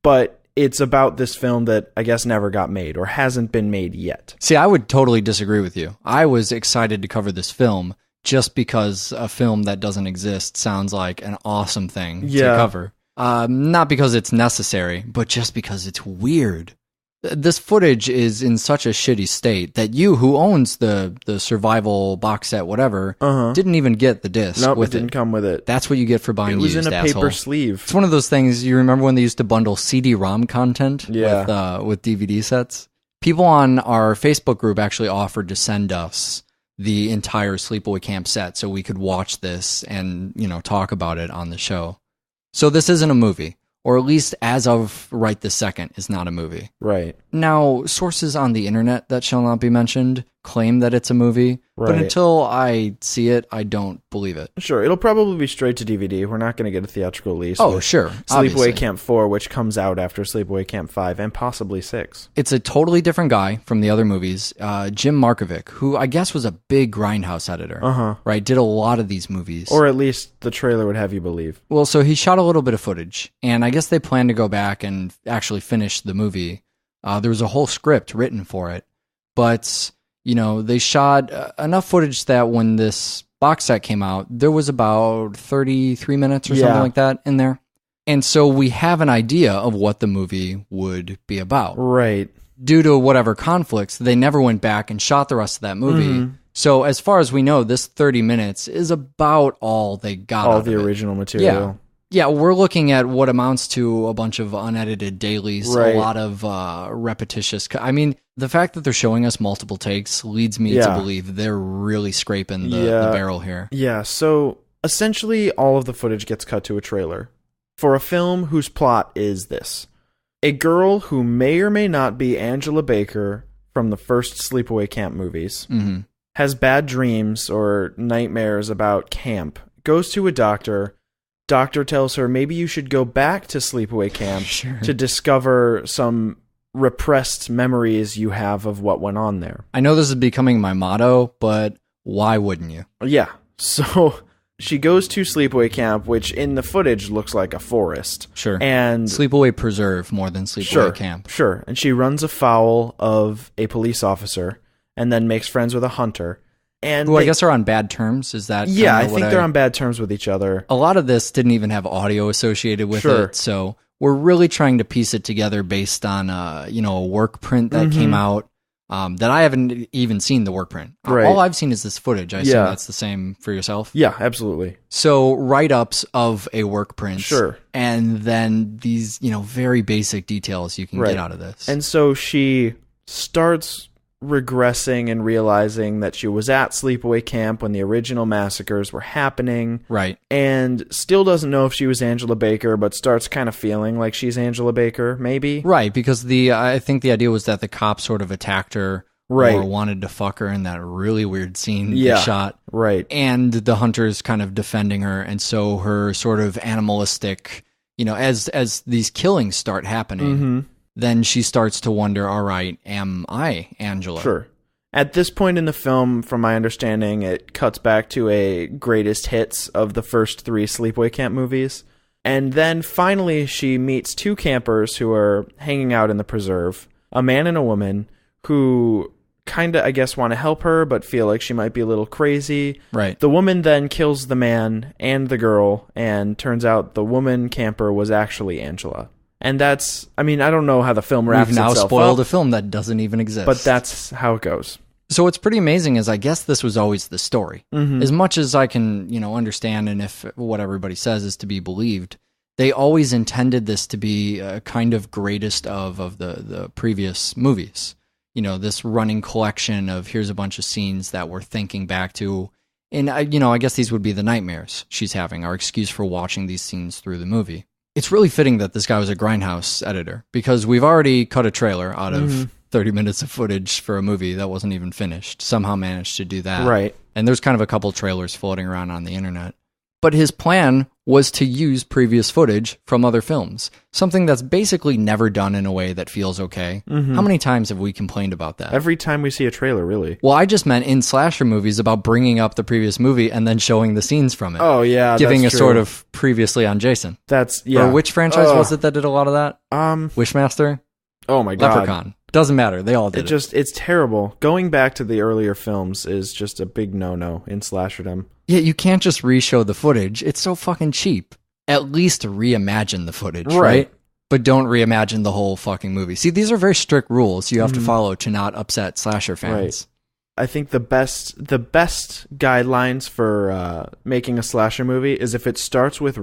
But it's about this film that I guess never got made or hasn't been made yet. See, I would totally disagree with you. I was excited to cover this film just because a film that doesn't exist sounds like an awesome thing to cover. Not because it's necessary, but just because it's weird. This footage is in such a shitty state that you, who owns the survival box set, whatever, didn't even get the disc. Nope, with it didn't come with it. That's what you get for buying used, It was in a asshole. paper sleeve. It's one of those things. You remember when they used to bundle CD-ROM content with DVD sets? People on our Facebook group actually offered to send us the entire Sleepaway Camp set so we could watch this and, talk about it on the show. So this isn't a movie. Or at least as of right this second, is not a movie. Right. Now, sources on the internet that shall not be mentioned claim that it's a movie, but until I see it, I don't believe it. Sure, it'll probably be straight to DVD. We're not going to get a theatrical release. Oh, sure. Sleepaway Camp 4, which comes out after Sleepaway Camp 5, and possibly 6. It's a totally different guy from the other movies, Jim Markovic, who I guess was a big Grindhouse editor, right? Did a lot of these movies. Or at least the trailer would have you believe. Well, so he shot a little bit of footage, and I guess they plan to go back and actually finish the movie. There was a whole script written for it, but... they shot enough footage that when this box set came out, there was about 33 minutes or something like that in there. And so we have an idea of what the movie would be about. Right. Due to whatever conflicts, they never went back and shot the rest of that movie. So as far as we know, this 30 minutes is about all they got out of it. All the original material. Yeah, we're looking at what amounts to a bunch of unedited dailies, a lot of repetitious... I mean, the fact that they're showing us multiple takes leads me to believe they're really scraping the barrel here. Yeah, so essentially all of the footage gets cut to a trailer for a film whose plot is this. A girl who may or may not be Angela Baker from the first Sleepaway Camp movies has bad dreams or nightmares about camp, goes to a doctor... Doctor tells her maybe you should go back to Sleepaway Camp to discover some repressed memories you have of what went on there. I know this is becoming my motto, but why wouldn't you? Yeah. So she goes to Sleepaway Camp, which in the footage looks like a forest. Sure. And Sleepaway Preserve more than Sleepaway Camp. Sure. And she runs afoul of a police officer and then makes friends with a hunter. And who I guess are on bad terms. Is that? Yeah, I think they're on bad terms with each other. A lot of this didn't even have audio associated with it, so we're really trying to piece it together based on a work print that came out. That I haven't even seen the work print. Right. All I've seen is this footage. I assume that's the same for yourself. Yeah, absolutely. So write-ups of a work print. Sure. And then these very basic details you can get out of this. And so she starts regressing and realizing that she was at Sleepaway Camp when the original massacres were happening. Right. And still doesn't know if she was Angela Baker, but starts kind of feeling like she's Angela Baker, maybe. Right, because I think the idea was that the cop sort of attacked her or wanted to fuck her in that really weird scene they shot. Right. And the hunter's kind of defending her, and so her sort of animalistic, as these killings start happening, then she starts to wonder, all right, am I Angela? Sure. At this point in the film, from my understanding, it cuts back to a greatest hits of the first 3 Sleepaway Camp movies. And then finally she meets 2 campers who are hanging out in the preserve, a man and a woman who kind of, I guess, want to help her, but feel like she might be a little crazy. Right. The woman then kills the man and the girl, and turns out the woman camper was actually Angela. And that's, I don't know how the film wraps itself up. We've now spoiled a film that doesn't even exist. But that's how it goes. So what's pretty amazing is I guess this was always the story. As much as I can, understand, and if what everybody says is to be believed, they always intended this to be a kind of greatest of the previous movies. This running collection of here's a bunch of scenes that we're thinking back to. And, I guess these would be the nightmares she's having, our excuse for watching these scenes through the movie. It's really fitting that this guy was a Grindhouse editor, because we've already cut a trailer out of 30 minutes of footage for a movie that wasn't even finished. Somehow managed to do that. Right. And there's kind of a couple trailers floating around on the internet. But his plan was to use previous footage from other films, something that's basically never done in a way that feels okay. How many times have we complained about that? Every time we see a trailer, really. Well, I just meant in slasher movies about bringing up the previous movie and then showing the scenes from it. Oh, yeah, giving that's a true. sort of previously on Jason. That's, yeah. Or which franchise was it that did a lot of that? Wishmaster? Oh, my God. Leprechaun. Doesn't matter. They all did it. It's terrible. Going back to the earlier films is just a big no-no in slasherdom. Yeah, you can't just re-show the footage. It's so fucking cheap. At least reimagine the footage, right? but don't reimagine the whole fucking movie. See, these are very strict rules you have to follow to not upset slasher fans. Right. I think the best guidelines for making a slasher movie is if it starts with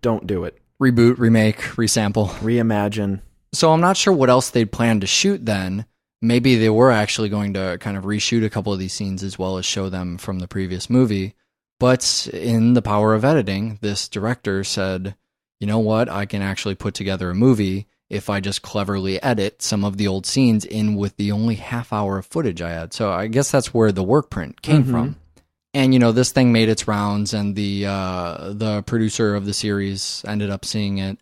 don't do it. Reboot, remake, resample. Reimagine. So I'm not sure what else they'd plan to shoot then. Maybe they were actually going to kind of reshoot a couple of these scenes as well as show them from the previous movie. But in the power of editing, this director said, you know what, I can actually put together a movie if I just cleverly edit some of the old scenes in with the only half hour of footage I had. So I guess that's where the work print came from. And, this thing made its rounds, and the producer of the series ended up seeing it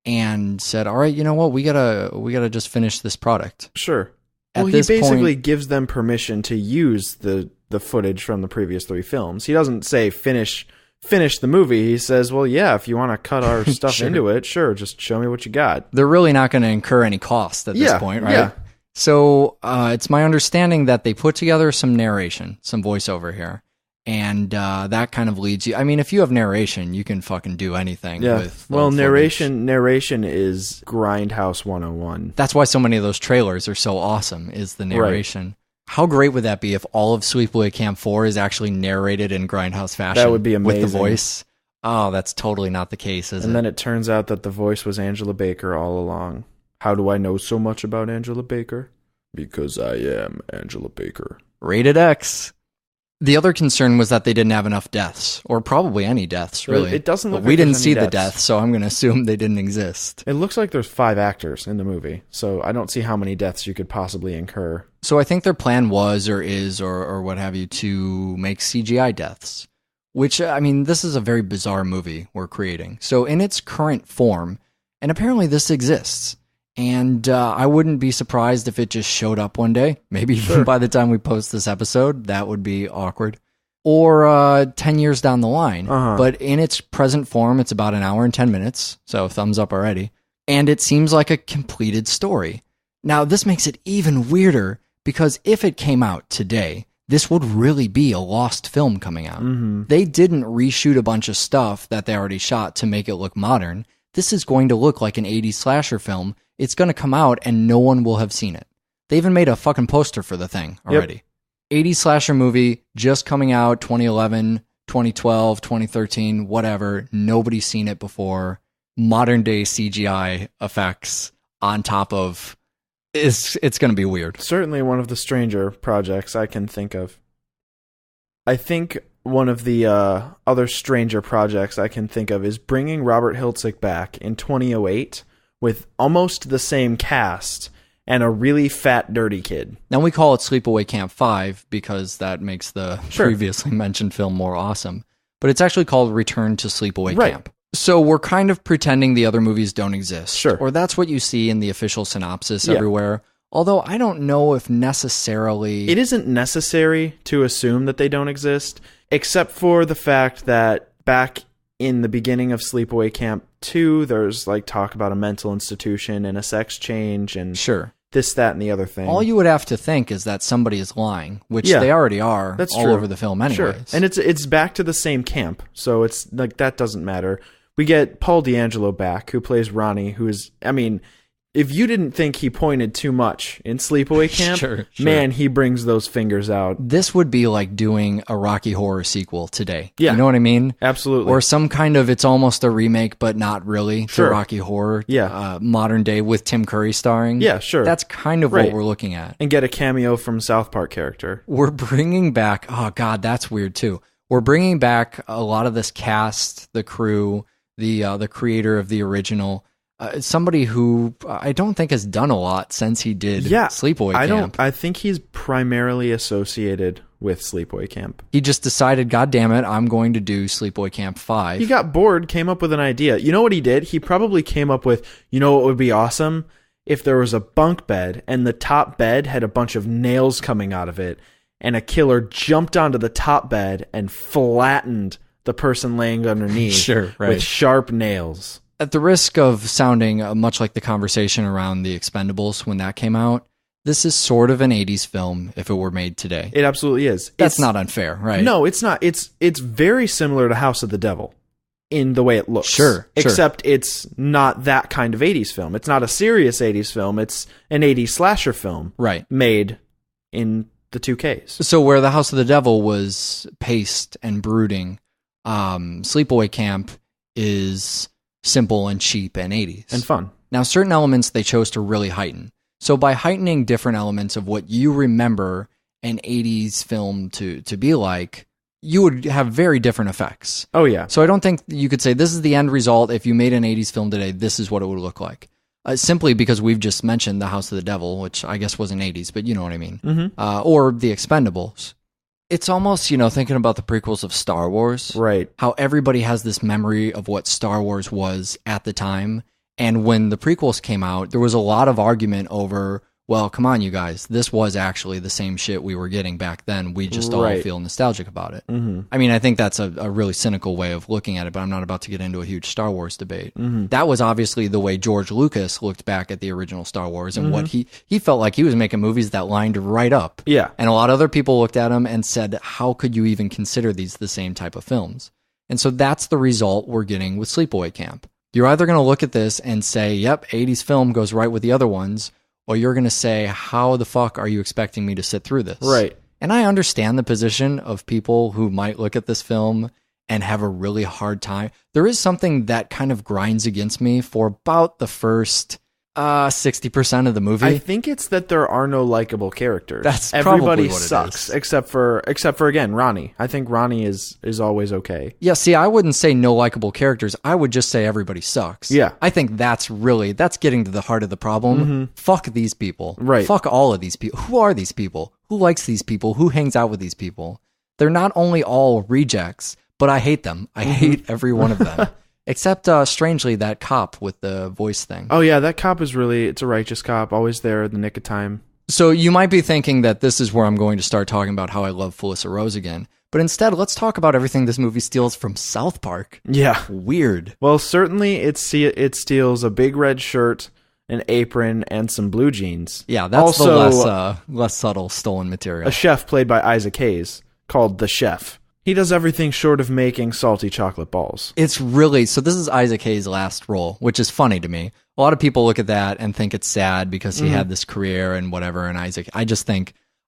and said, all right, you know what, we gotta just finish this product. Sure. Well, he basically gives them permission to use the footage from the previous 3 films. He doesn't say finish the movie. He says, well, yeah, if you want to cut our stuff into it, sure, just show me what you got. They're really not going to incur any cost at this point, right? Yeah. So it's my understanding that they put together some narration, some voiceover here. And that kind of leads you. I mean, if you have narration, you can fucking do anything. Yeah. Well, narration is Grindhouse 101. That's why so many of those trailers are so awesome, is the narration. Right. How great would that be if all of Sleepaway Camp 4 is actually narrated in Grindhouse fashion? That would be amazing. With the voice. Oh, that's totally not the case, is it? And then it turns out that the voice was Angela Baker all along. How do I know so much about Angela Baker? Because I am Angela Baker. Rated X. The other concern was that they didn't have enough deaths, or probably any deaths, really. It doesn't look like we didn't see the deaths, so I'm going to assume they didn't exist. It looks like there's 5 actors in the movie, so I don't see how many deaths you could possibly incur. So I think their plan was, or is, or what have you, to make CGI deaths, which, I mean, this is a very bizarre movie we're creating. So in its current form, and apparently this exists, and I wouldn't be surprised if it just showed up one day. Maybe even by the time we post this episode, that would be awkward. Or 10 years down the line. But in its present form, it's about an hour and 10 minutes. So thumbs up already. And it seems like a completed story. Now, this makes it even weirder because if it came out today, this would really be a lost film coming out. They didn't reshoot a bunch of stuff that they already shot to make it look modern. This is going to look like an 80s slasher film. It's going to come out and no one will have seen it. They even made a fucking poster for the thing already. 80s slasher movie just coming out 2011, 2012, 2013, whatever. Nobody's seen it before. Modern day CGI effects on top of it's going to be weird. Certainly one of the stranger projects I can think of. I think one of the other stranger projects I can think of is bringing Robert Hiltzik back in 2008 with almost the same cast and a really fat, dirty kid. Now we call it Sleepaway Camp 5 because that makes the previously mentioned film more awesome. But it's actually called Return to Sleepaway Camp. So we're kind of pretending the other movies don't exist. Sure. Or that's what you see in the official synopsis everywhere. Although I don't know if necessarily... It isn't necessary to assume that they don't exist, except for the fact that back in the beginning of Sleepaway Camp 2, there's like talk about a mental institution and a sex change and this, that, and the other thing. All you would have to think is that somebody is lying, which they already are over the film anyways. Sure. And it's back to the same camp, so it's like that doesn't matter. We get Paul D'Angelo back, who plays Ronnie, who is, I mean, if you didn't think he pointed too much in Sleepaway Camp, man, he brings those fingers out. This would be like doing a Rocky Horror sequel today. Yeah. You know what I mean? Absolutely. Or some kind of, it's almost a remake, but not really, to Rocky Horror. Modern day with Tim Curry starring. Yeah, sure. That's kind of what we're looking at. And get a cameo from South Park character. We're bringing back, oh God, that's weird too. We're bringing back a lot of this cast, the crew, the creator of the original, somebody who I don't think has done a lot since he did Sleepaway Camp. I think he's primarily associated with Sleepaway Camp. He just decided, God damn it, I'm going to do Sleepaway Camp 5. He got bored, came up with an idea. You know what he did? He probably came up with, you know what would be awesome? If there was a bunk bed and the top bed had a bunch of nails coming out of it and a killer jumped onto the top bed and flattened the person laying underneath with sharp nails. At the risk of sounding much like the conversation around The Expendables when that came out, this is sort of an 80s film if it were made today. It absolutely is. That's not unfair, right? No, it's not. It's very similar to House of the Devil in the way it looks. Sure. Except it's not that kind of 80s film. It's not a serious 80s film. It's an 80s slasher film. Right. Made in the 2Ks. So where The House of the Devil was paced and brooding, Sleepaway Camp is simple and cheap and 80s. And fun. Now, certain elements they chose to really heighten. So by heightening different elements of what you remember an 80s film to be like, you would have very different effects. Oh, yeah. So I don't think you could say this is the end result. If you made an 80s film today, this is what it would look like. Simply because we've just mentioned The House of the Devil, which I guess wasn't 80s, but you know what I mean. Mm-hmm. Or The Expendables. It's almost, thinking about the prequels of Star Wars. Right. How everybody has this memory of what Star Wars was at the time. And when the prequels came out, there was a lot of argument over, well, come on, you guys. This was actually the same shit we were getting back then. We just all feel nostalgic about it. Mm-hmm. I mean, I think that's a really cynical way of looking at it, but I'm not about to get into a huge Star Wars debate. Mm-hmm. That was obviously the way George Lucas looked back at the original Star Wars and what he felt like he was making movies that lined right up. Yeah. And a lot of other people looked at him and said, how could you even consider these the same type of films? And so that's the result we're getting with Sleepaway Camp. You're either going to look at this and say, yep, 80s film goes right with the other ones, or you're going to say, how the fuck are you expecting me to sit through this? Right. And I understand the position of people who might look at this film and have a really hard time. There is something that kind of grinds against me for about the first 60% of the movie. I think it's that there are no likable characters. That's everybody probably what sucks, it is. except for again Ronnie. I think Ronnie is always okay. Yeah, see, I wouldn't say no likable characters. I would just say everybody sucks. Yeah. I think that's getting to the heart of the problem. Fuck these people. Right. Fuck all of these people. Who are these people? Who likes these people? Who hangs out with these people? They're not only all rejects, but I hate them. I hate every one of them. Except, strangely, that cop with the voice thing. Oh yeah, that cop it's a righteous cop, always there in the nick of time. So you might be thinking that this is where I'm going to start talking about how I love Felissa Rose again. But instead, let's talk about everything this movie steals from South Park. Yeah. Weird. Well, certainly it steals a big red shirt, an apron, and some blue jeans. Yeah, that's also, the less subtle stolen material. A chef played by Isaac Hayes, called the Chef. He does everything short of making salty chocolate balls. It's really, so this is Isaac Hayes' last role, which is funny to me. A lot of people look at that and think it's sad because he had this career and whatever, and I think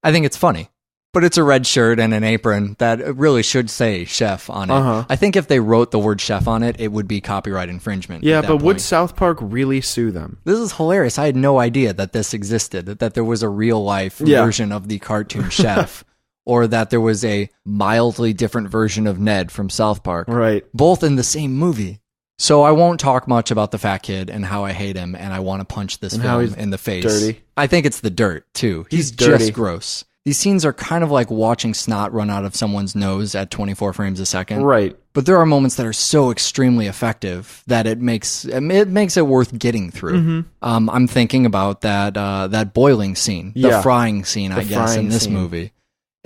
it's funny. But it's a red shirt and an apron that really should say chef on it. I think if they wrote the word chef on it, it would be copyright infringement. Yeah, but would point. South Park really sue them? This is hilarious. I had no idea that this existed, that there was a real life version of the cartoon chef. Or that there was a mildly different version of Ned from South Park. Right. Both in the same movie. So I won't talk much about the fat kid and how I hate him and I want to punch this film in the face. Dirty. I think it's the dirt, too. He's dirty. just gross. These scenes are kind of like watching snot run out of someone's nose at 24 frames a second. Right. But there are moments that are so extremely effective that it makes it worth getting through. I'm thinking about that boiling scene, the frying scene, I guess, in this movie.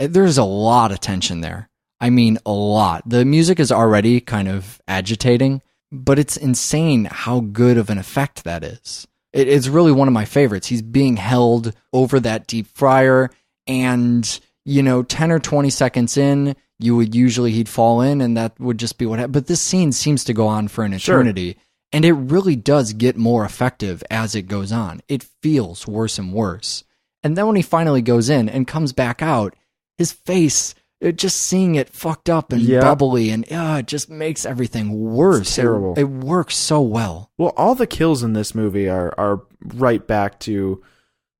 There's a lot of tension there. I mean, a lot. The music is already kind of agitating, but it's insane how good of an effect that is. It's really one of my favorites. He's being held over that deep fryer, and, 10 or 20 seconds in, he'd fall in, and that would just be what happened. But this scene seems to go on for an eternity, and it really does get more effective as it goes on. It feels worse and worse. And then when he finally goes in and comes back out, his face, just seeing it fucked up and bubbly, and it just makes everything worse. It's terrible. It works so well. Well, all the kills in this movie are right back to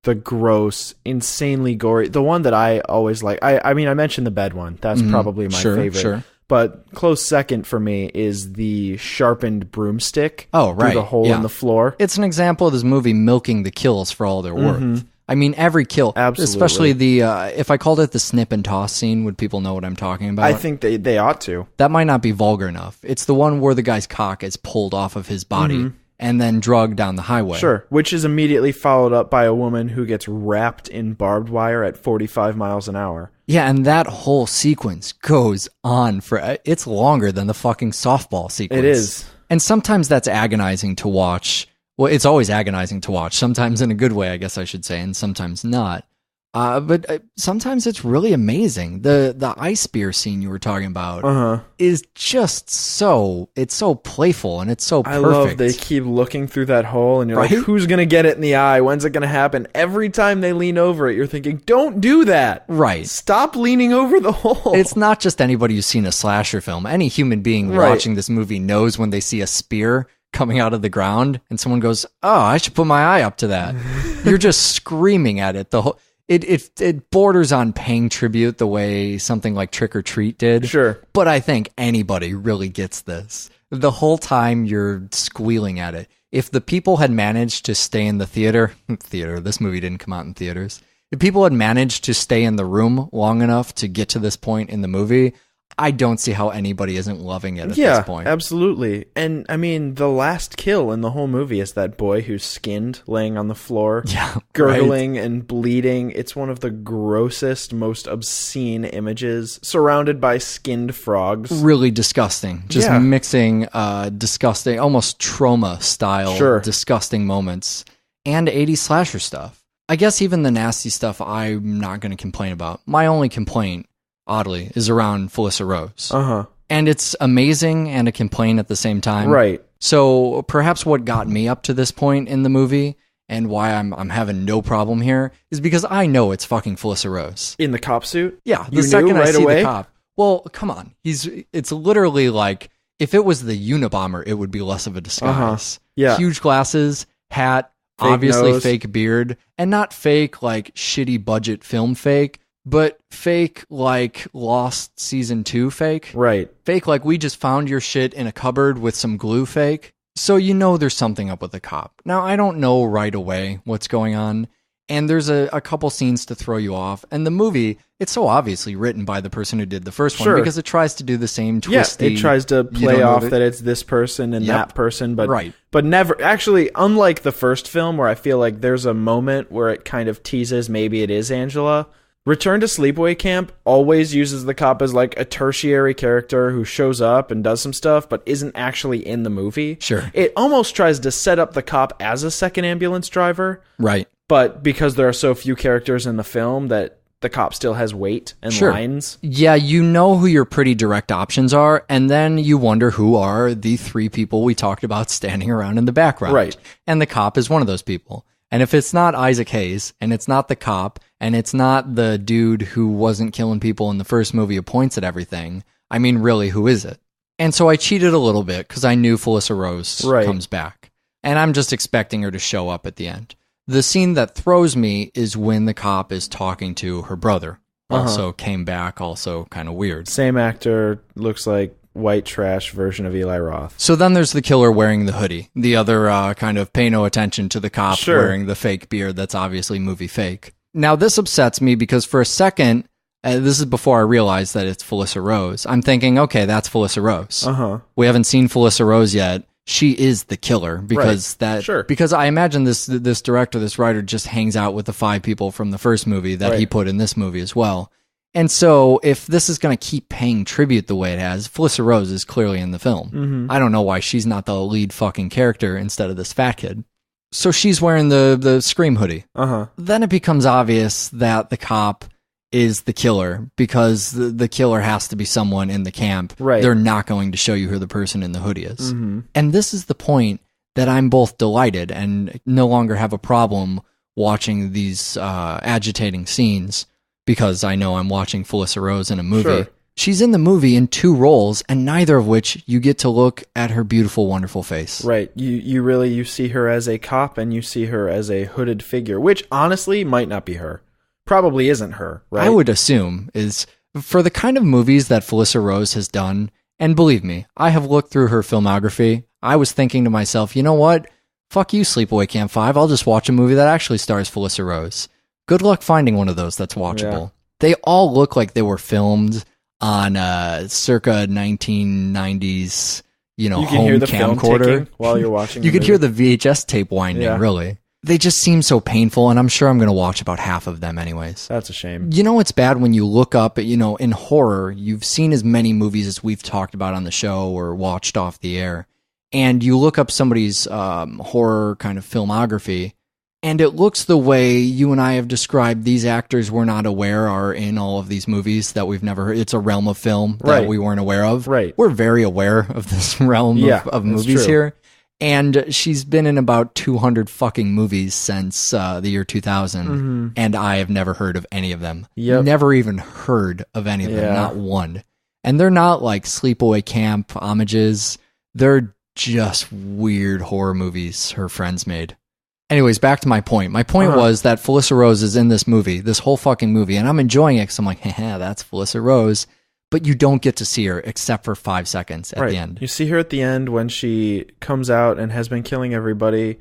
the gross, insanely gory. The one that I always like, I mean, I mentioned the bed one. That's probably my favorite. Sure. But close second for me is the sharpened broomstick. Oh, right. Through the hole in the floor. It's an example of this movie milking the kills for all they're worth. I mean, every kill, especially the, if I called it the snip and toss scene, would people know what I'm talking about? I think they ought to. That might not be vulgar enough. It's the one where the guy's cock is pulled off of his body and then drugged down the highway. Sure, which is immediately followed up by a woman who gets wrapped in barbed wire at 45 miles an hour. Yeah, and that whole sequence goes on it's longer than the fucking softball sequence. It is. And sometimes that's agonizing to watch. Well, it's always agonizing to watch, sometimes in a good way, I guess I should say, and sometimes not. But sometimes it's really amazing. The ice beer scene you were talking about is just so playful and it's so perfect. I love they keep looking through that hole and you're like, who's going to get it in the eye? When's it going to happen? Every time they lean over it, you're thinking, don't do that. Right. Stop leaning over the hole. It's not just anybody who's seen a slasher film. Any human being watching this movie knows when they see a spear coming out of the ground and someone goes, oh, I should put my eye up to that. You're just screaming at it. It borders on paying tribute the way something like Trick or Treat did. Sure. But I think anybody really gets this. The whole time you're squealing at it. If the people had managed to stay in the theater, this movie didn't come out in theaters. If people had managed to stay in the room long enough to get to this point in the movie, I don't see how anybody isn't loving it at this point. Yeah, absolutely. And I mean, the last kill in the whole movie is that boy who's skinned, laying on the floor, gurgling and bleeding. It's one of the grossest, most obscene images, surrounded by skinned frogs. Really disgusting. Just mixing disgusting, almost trauma-style disgusting moments and 80s slasher stuff. I guess even the nasty stuff I'm not going to complain about. My only complaint, oddly, is around Felissa Rose. And it's amazing and a complaint at the same time. Right. So perhaps what got me up to this point in the movie and why I'm having no problem here is because I know it's fucking Felissa Rose. In the cop suit? Yeah. You the second knew right I see away? the cop. Well, come on. It's literally like, if it was the Unabomber, it would be less of a disguise. Yeah. Huge glasses, hat, Fake obviously nose. fake beard, and not fake like shitty budget film fake, but fake like Lost Season 2 fake. Right. Fake like we just found your shit in a cupboard with some glue fake. So you know there's something up with the cop. Now, I don't know right away what's going on, and there's a couple scenes to throw you off. And the movie, it's so obviously written by the person who did the first one because it tries to do the same twisty... Yeah, it tries to play off that it's this person and that person, but never... Actually, unlike the first film where I feel like there's a moment where it kind of teases maybe it is Angela... Return to Sleepaway Camp always uses the cop as like a tertiary character who shows up and does some stuff but isn't actually in the movie. Sure. It almost tries to set up the cop as a second ambulance driver. Right. But because there are so few characters in the film that the cop still has weight and lines. Yeah, you know who your pretty direct options are, and then you wonder who are the three people we talked about standing around in the background. Right. And the cop is one of those people. And if it's not Isaac Hayes, and it's not the cop, and it's not the dude who wasn't killing people in the first movie who points at everything, I mean, really, who is it? And so I cheated a little bit because I knew Felissa Rose comes back. And I'm just expecting her to show up at the end. The scene that throws me is when the cop is talking to her brother. Also came back, also kind of weird. Same actor, looks like white trash version of Eli Roth. So then there's the killer wearing the hoodie. The other kind of pay no attention to the cop wearing the fake beard that's obviously movie fake. Now this upsets me because for a second, this is before I realized that it's Felissa Rose. I'm thinking, okay, that's Felissa Rose. We haven't seen Felissa Rose yet. She is the killer because because I imagine this director, this writer just hangs out with the 5 people from the first movie that he put in this movie as well. And so if this is going to keep paying tribute the way it has, Felissa Rose is clearly in the film. I don't know why she's not the lead fucking character instead of this fat kid. So she's wearing the Scream hoodie. Then it becomes obvious that the cop is the killer because the killer has to be someone in the camp. They're not going to show you who the person in the hoodie is. And this is the point that I'm both delighted and no longer have a problem watching these agitating scenes because I know I'm watching Felissa Rose in a movie. She's in the movie in 2 roles, and neither of which you get to look at her beautiful, wonderful face. Right. You see her as a cop and you see her as a hooded figure, which honestly might not be her. Probably isn't her, right? I would assume is for the kind of movies that Felissa Rose has done, and believe me, I have looked through her filmography. I was thinking to myself, you know what? Fuck you, Sleepaway Camp 5. I'll just watch a movie that actually stars Felissa Rose. Good luck finding one of those that's watchable. Yeah. They all look like they were filmed on circa 1990s, you can home hear the camcorder film while you're watching. You could hear the VHS tape winding, really. They just seem so painful, and I'm sure I'm going to watch about half of them anyways. That's a shame. You know, it's bad when you look up at, in horror, you've seen as many movies as we've talked about on the show or watched off the air, and you look up somebody's horror kind of filmography, And it looks the way you and I have described these actors we're not aware are in all of these movies that we've never heard. It's a realm of film that we weren't aware of. Right. We're very aware of this realm of movies here. And she's been in about 200 fucking movies since the year 2000. And I have never heard of any of them. Never even heard of any of them. Not one. And they're not like Sleepaway Camp homages. They're just weird horror movies her friends made. Anyways, back to my point. My point was that Felissa Rose is in this movie, this whole fucking movie, and I'm enjoying it because I'm like, haha, that's Felissa Rose. But you don't get to see her except for 5 seconds at the end. You see her at the end when she comes out and has been killing everybody,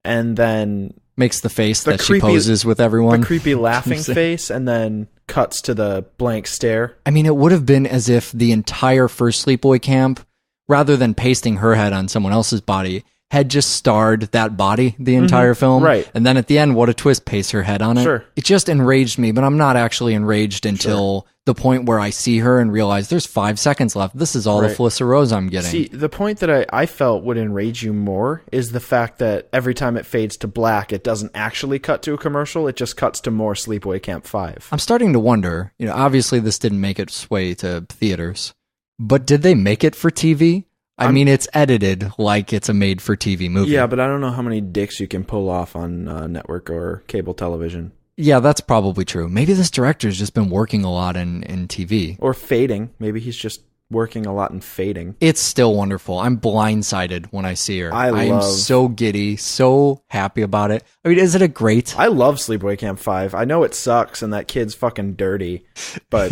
and then makes the face that she poses with everyone. The creepy laughing face, and then cuts to the blank stare. I mean, it would have been as if the entire first Sleepaway Camp, rather than pasting her head on someone else's body, had just starred that body the entire film. Right. And then at the end, what a twist, paste her head on it. Sure. It just enraged me, but I'm not actually enraged until the point where I see her and realize there's 5 seconds left. This is all the Felissa Rose I'm getting. See, the point that I felt would enrage you more is the fact that every time it fades to black, it doesn't actually cut to a commercial. It just cuts to more Sleepaway Camp 5. I'm starting to wonder, obviously this didn't make its way to theaters, but did they make it for TV? I mean, it's edited like it's a made-for-TV movie. Yeah, but I don't know how many dicks you can pull off on network or cable television. Yeah, that's probably true. Maybe this director's just been working a lot in TV. Or fading. Maybe he's just working a lot in fading. It's still wonderful. I'm blindsided when I see her. I am so giddy, so happy about it. I mean, is it a great... I love Sleepaway Camp 5. I know it sucks and that kid's fucking dirty, but...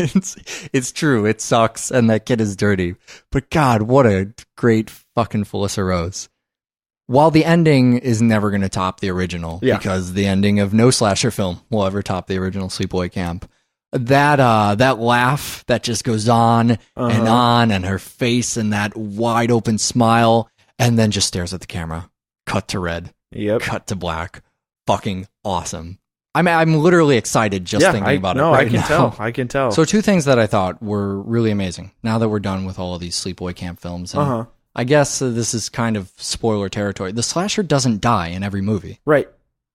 it's true. It sucks and that kid is dirty. But God, what a great fucking Felissa Rose. While the ending is never going to top the original, because the ending of no slasher film will ever top the original Sleepaway Camp. That laugh that just goes on and her face and that wide open smile and then just stares at the camera. Cut to red. Yep. Cut to black. Fucking awesome. I'm literally excited just thinking about it. No, right I can tell. So 2 things that I thought were really amazing. Now that we're done with all of these Sleepaway Camp films. And I guess this is kind of spoiler territory. The slasher doesn't die in every movie. Right.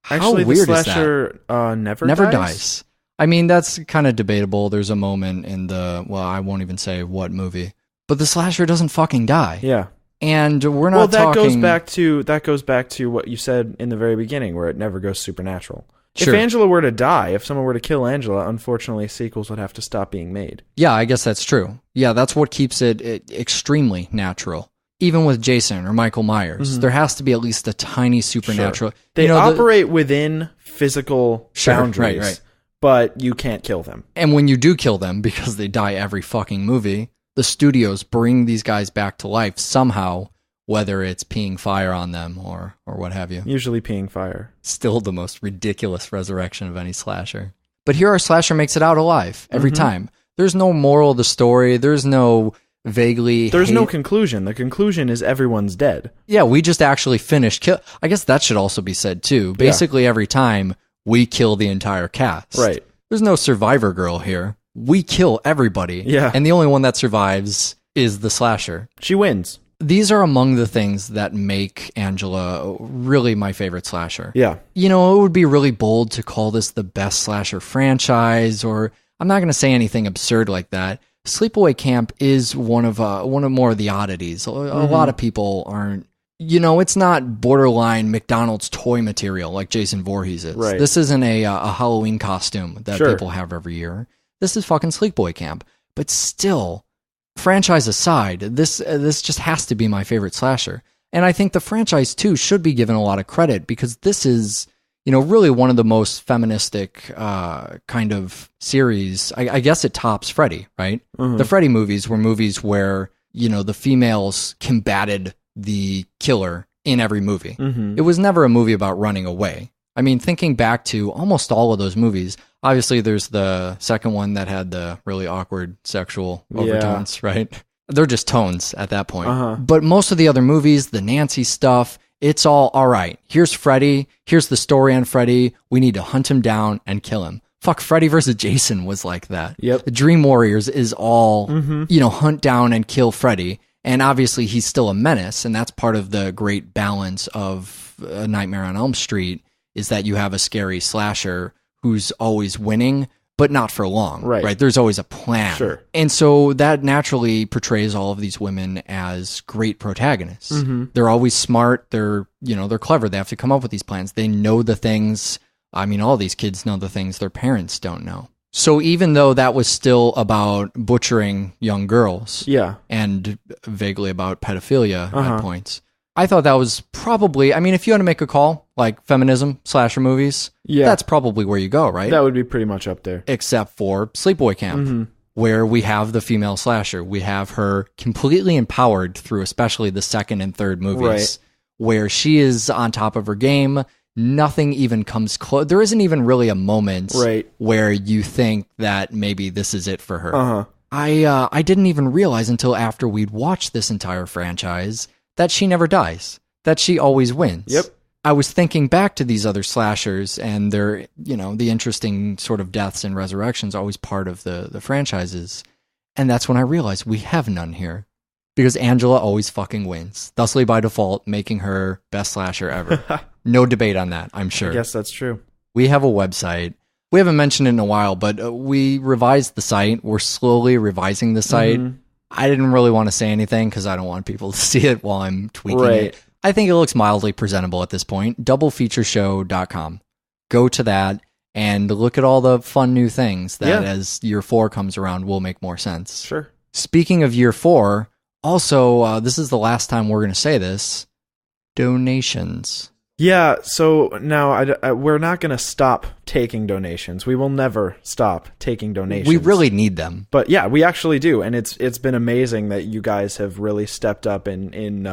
Actually, how weird the slasher is that? Never dies. I mean, that's kind of debatable. There's a moment in I won't even say what movie, but the slasher doesn't fucking die. Yeah. And we're not talking... that goes back to what you said in the very beginning, where it never goes supernatural. Sure. If Angela were to die, if someone were to kill Angela, unfortunately, sequels would have to stop being made. Yeah, I guess that's true. Yeah, that's what keeps it extremely natural. Even with Jason or Michael Myers, there has to be at least a tiny supernatural... Sure. They operate within physical boundaries. Right. But you can't kill them. And when you do kill them, because they die every fucking movie, the studios bring these guys back to life somehow, whether it's peeing fire on them or what have you. Usually peeing fire. Still the most ridiculous resurrection of any slasher. But here our slasher makes it out alive every time. There's no moral of the story. There's no There's no conclusion. The conclusion is everyone's dead. Yeah, we just actually finished I guess that should also be said too. Basically every time... we kill the entire cast. Right. There's no survivor girl here. We kill everybody. Yeah. And the only one that survives is the slasher. She wins. These are among the things that make Angela really my favorite slasher. Yeah. It would be really bold to call this the best slasher franchise, or I'm not going to say anything absurd like that. Sleepaway Camp is one of more of the oddities. A lot of people aren't. It's not borderline McDonald's toy material like Jason Voorhees is. Right. This isn't a Halloween costume that people have every year. This is fucking Sleepaway Camp. But still, franchise aside, this just has to be my favorite slasher. And I think the franchise, too, should be given a lot of credit because this is, really one of the most feministic kind of series. I guess it tops Freddy, right? The Freddy movies were movies where, the females combated the killer in every movie. It was never a movie about running away. I mean, thinking back to almost all of those movies, obviously there's the second one that had the really awkward sexual overtones, right? They're just tones at that point. But most of the other movies, the Nancy stuff, it's all right. Here's Freddy. Here's the story on Freddy. We need to hunt him down and kill him. Fuck, Freddy versus Jason was like that. Yep. The Dream Warriors is all, hunt down and kill Freddy. And obviously he's still a menace, and that's part of the great balance of A Nightmare on Elm Street, is that you have a scary slasher who's always winning, but not for long. Right. There's always a plan. Sure. And so that naturally portrays all of these women as great protagonists. They're always smart. They're clever. They have to come up with these plans. They know the things. I mean, all these kids know the things their parents don't know. So even though that was still about butchering young girls, and vaguely about pedophilia at points, I thought that was probably, I mean, if you want to make a call, like feminism, slasher movies, that's probably where you go, right? That would be pretty much up there. Except for Sleepaway Camp, where we have the female slasher. We have her completely empowered through especially the second and third movies, where she is on top of her game. Nothing even comes close. There isn't even really a moment where you think that maybe this is it for her. I didn't even realize until after we'd watched this entire franchise that she never dies, that she always wins. Yep. I was thinking back to these other slashers and their, the interesting sort of deaths and resurrections always part of the franchises. And that's when I realized we have none here. Because Angela always fucking wins, thusly by default, making her best slasher ever. No debate on that, I'm sure. I guess that's true. We have a website. We haven't mentioned it in a while, but we revised the site. We're slowly revising the site. I didn't really want to say anything because I don't want people to see it while I'm tweaking it. I think it looks mildly presentable at this point. Doublefeatureshow.com. Go to that and look at all the fun new things that as year 4 comes around will make more sense. Sure. Speaking of year 4... Also, this is the last time we're going to say this, donations. Yeah, so now we're not going to stop taking donations. We will never stop taking donations. We really need them. But yeah, we actually do, and it's been amazing that you guys have really stepped up in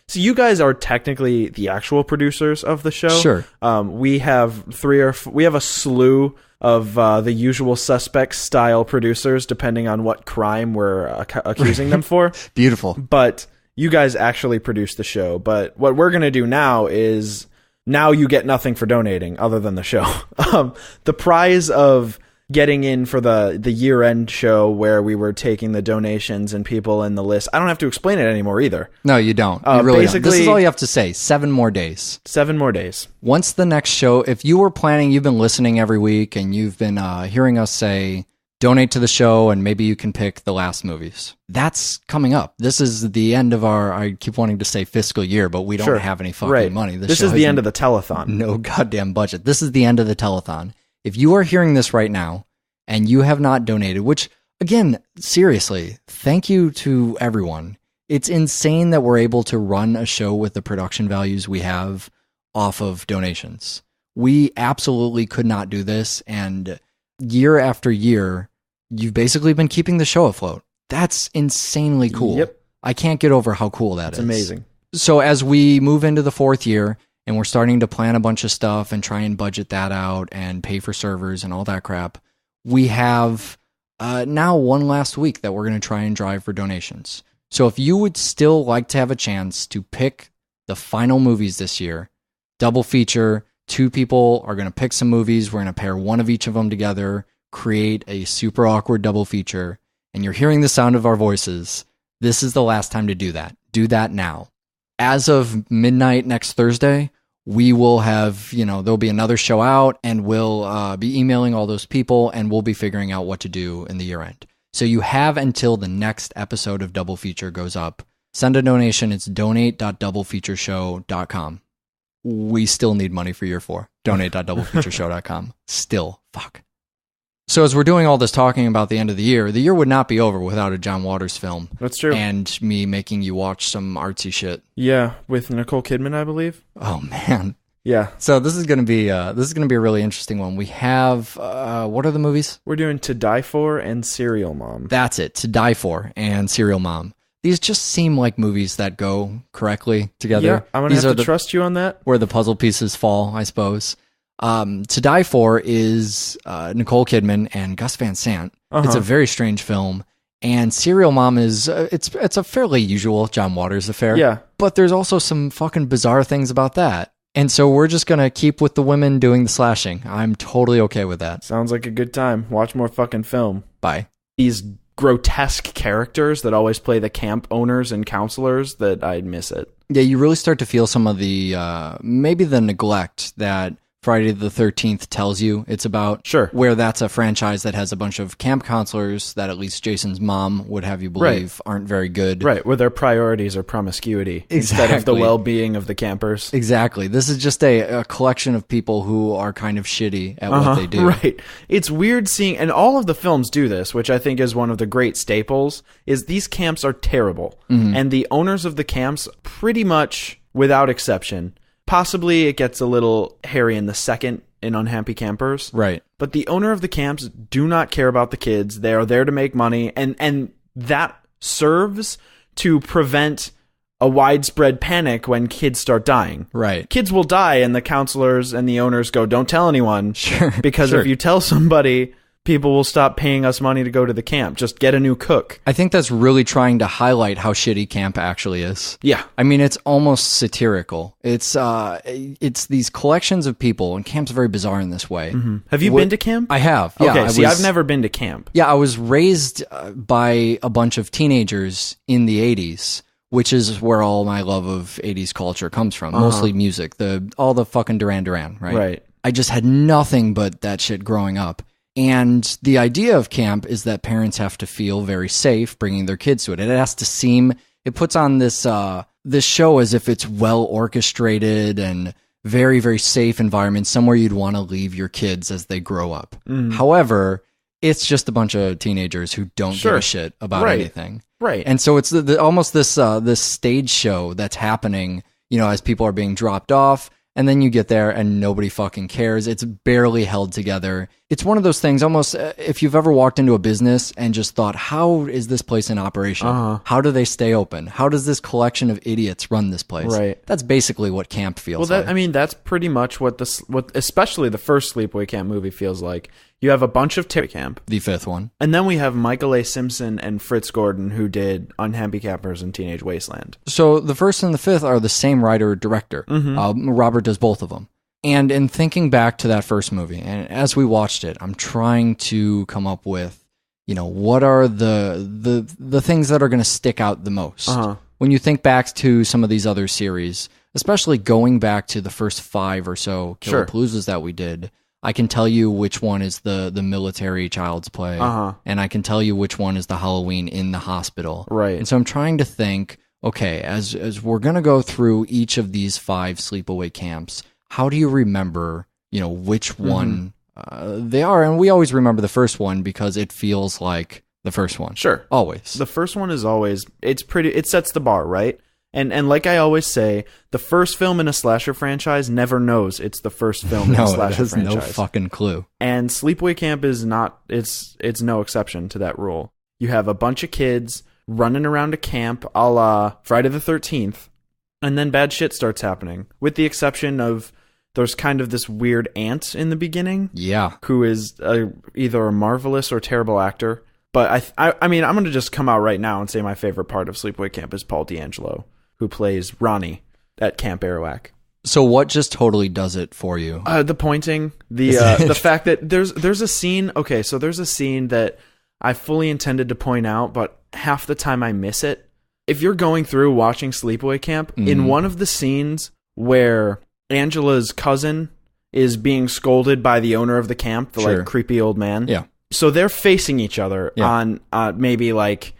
so you guys are technically the actual producers of the show. Sure. We have a slew of the usual suspects style producers, depending on what crime we're accusing them for. Beautiful. But you guys actually produce the show. But what we're going to do now is, now you get nothing for donating other than the show. The prize of getting in for the year-end show where we were taking the donations and people in the list. I don't have to explain it anymore either. No, you don't. You really don't. This is all you have to say. 7 more days. 7 more days. Once the next show, if you were planning, you've been listening every week and you've been hearing us say, donate to the show and maybe you can pick the last movies. That's coming up. This is the end of our, I keep wanting to say fiscal year, but we don't have any fucking money. This is the end of the telethon. No goddamn budget. This is the end of the telethon. If you are hearing this right now and you have not donated, which, again, seriously, thank you to everyone. It's insane that we're able to run a show with the production values we have off of donations. We absolutely could not do this, and year after year, you've basically been keeping the show afloat. That's insanely cool. Yep. I can't get over how cool that is. It's amazing. So as we move into the 4th year, and we're starting to plan a bunch of stuff and try and budget that out and pay for servers and all that crap, we have now one last week that we're going to try and drive for donations. So if you would still like to have a chance to pick the final movies this year, double feature, 2 people are going to pick some movies, we're going to pair one of each of them together, create a super awkward double feature, and you're hearing the sound of our voices, this is the last time to do that. Do that now. As of midnight next Thursday, we will have, there'll be another show out, and we'll be emailing all those people, and we'll be figuring out what to do in the year end. So you have until the next episode of Double Feature goes up. Send a donation. It's donate.doublefeatureshow.com. We still need money for year 4. Donate.doublefeatureshow.com. Still. Fuck. So as we're doing all this talking about the end of the year would not be over without a John Waters film. That's true. And me making you watch some artsy shit. Yeah, with Nicole Kidman, I believe. Oh man. Yeah. So this is gonna be a really interesting one. We have what are the movies? We're doing To Die For and Serial Mom. That's it. To Die For and Serial Mom. These just seem like movies that go correctly together. Yeah, I'm gonna have to trust you on that. Where the puzzle pieces fall, I suppose. To Die For is Nicole Kidman and Gus Van Sant. It's a very strange film. And Serial Mom is it's a fairly usual John Waters affair. Yeah. But there's also some fucking bizarre things about that. And so we're just going to keep with the women doing the slashing. I'm totally okay with that. Sounds like a good time. Watch more fucking film. Bye. These grotesque characters that always play the camp owners and counselors, that I'd miss it. Yeah, you really start to feel some of the maybe the neglect that Friday the 13th tells you it's about. Sure. Where that's a franchise that has a bunch of camp counselors that at least Jason's mom would have you believe aren't very good. Right, where their priorities are promiscuity instead of the well-being of the campers. Exactly. This is just a collection of people who are kind of shitty at what they do. Right. It's weird seeing, and all of the films do this, which I think is one of the great staples, is these camps are terrible. And the owners of the camps, pretty much without exception, possibly it gets a little hairy in the second in Unhappy Campers. Right. But the owner of the camps do not care about the kids. They are there to make money, and that serves to prevent a widespread panic when kids start dying. Right. Kids will die, and the counselors and the owners go, don't tell anyone. Sure. Because if you tell somebody, people will stop paying us money to go to the camp. Just get a new cook. I think that's really trying to highlight how shitty camp actually is. Yeah. I mean, it's almost satirical. It's these collections of people, and camp's very bizarre in this way. Have you been to camp? I have. Yeah, Okay, I've never been to camp. Yeah, I was raised by a bunch of teenagers in the 80s, which is where all my love of 80s culture comes from. Mostly music, all the fucking Duran Duran, right? Right. I just had nothing but that shit growing up. And the idea of camp is that parents have to feel very safe bringing their kids to it. It has to seem, it puts on this show as if it's well orchestrated and very, very safe environment, somewhere you'd want to leave your kids as they grow up. However, it's just a bunch of teenagers who don't give a shit about anything. Right. And so it's almost this stage show that's happening, as people are being dropped off. And then you get there and nobody fucking cares. It's barely held together. It's one of those things, almost if you've ever walked into a business and just thought, how is this place in operation? How do they stay open? How does this collection of idiots run this place? Right. That's basically what camp feels like. I mean, that's pretty much what especially the first Sleepaway Camp movie feels like. You have a bunch of camp. The fifth one. And then we have Michael A. Simpson and Fritz Gordon, who did Unhappy Campers and Teenage Wasteland. So the first and the fifth are the same writer-director. Robert does both of them. And in thinking back to that first movie, and as we watched it, I'm trying to come up with, what are the things that are going to stick out the most. When you think back to some of these other series, especially going back to the first 5 or so Killapaloozas that we did, I can tell you which one is the military Child's Play, and I can tell you which one is the Halloween in the hospital. Right. And so I'm trying to think, okay, as we're going to go through each of these 5 sleepaway camps, how do you remember, which one they are? And we always remember the first one because it feels like the first one. Sure. Always. The first one is always, it sets the bar, right? And like I always say, the first film in a slasher franchise never knows it's the first film in a slasher franchise. No fucking clue. And Sleepaway Camp is not, it's no exception to that rule. You have a bunch of kids running around a camp a la Friday the 13th, and then bad shit starts happening. With the exception of, there's kind of this weird aunt in the beginning. Yeah. Who is either a marvelous or terrible actor. But I mean, I'm going to just come out right now and say my favorite part of Sleepaway Camp is Paul D'Angelo, who plays Ronnie at Camp Arawak. So what just totally does it for you? The pointing, the fact that there's a scene. Okay, so there's a scene that I fully intended to point out, but half the time I miss it. If you're going through watching Sleepaway Camp, in one of the scenes where Angela's cousin is being scolded by the owner of the camp, the like creepy old man. Yeah. So they're facing each other on maybe like,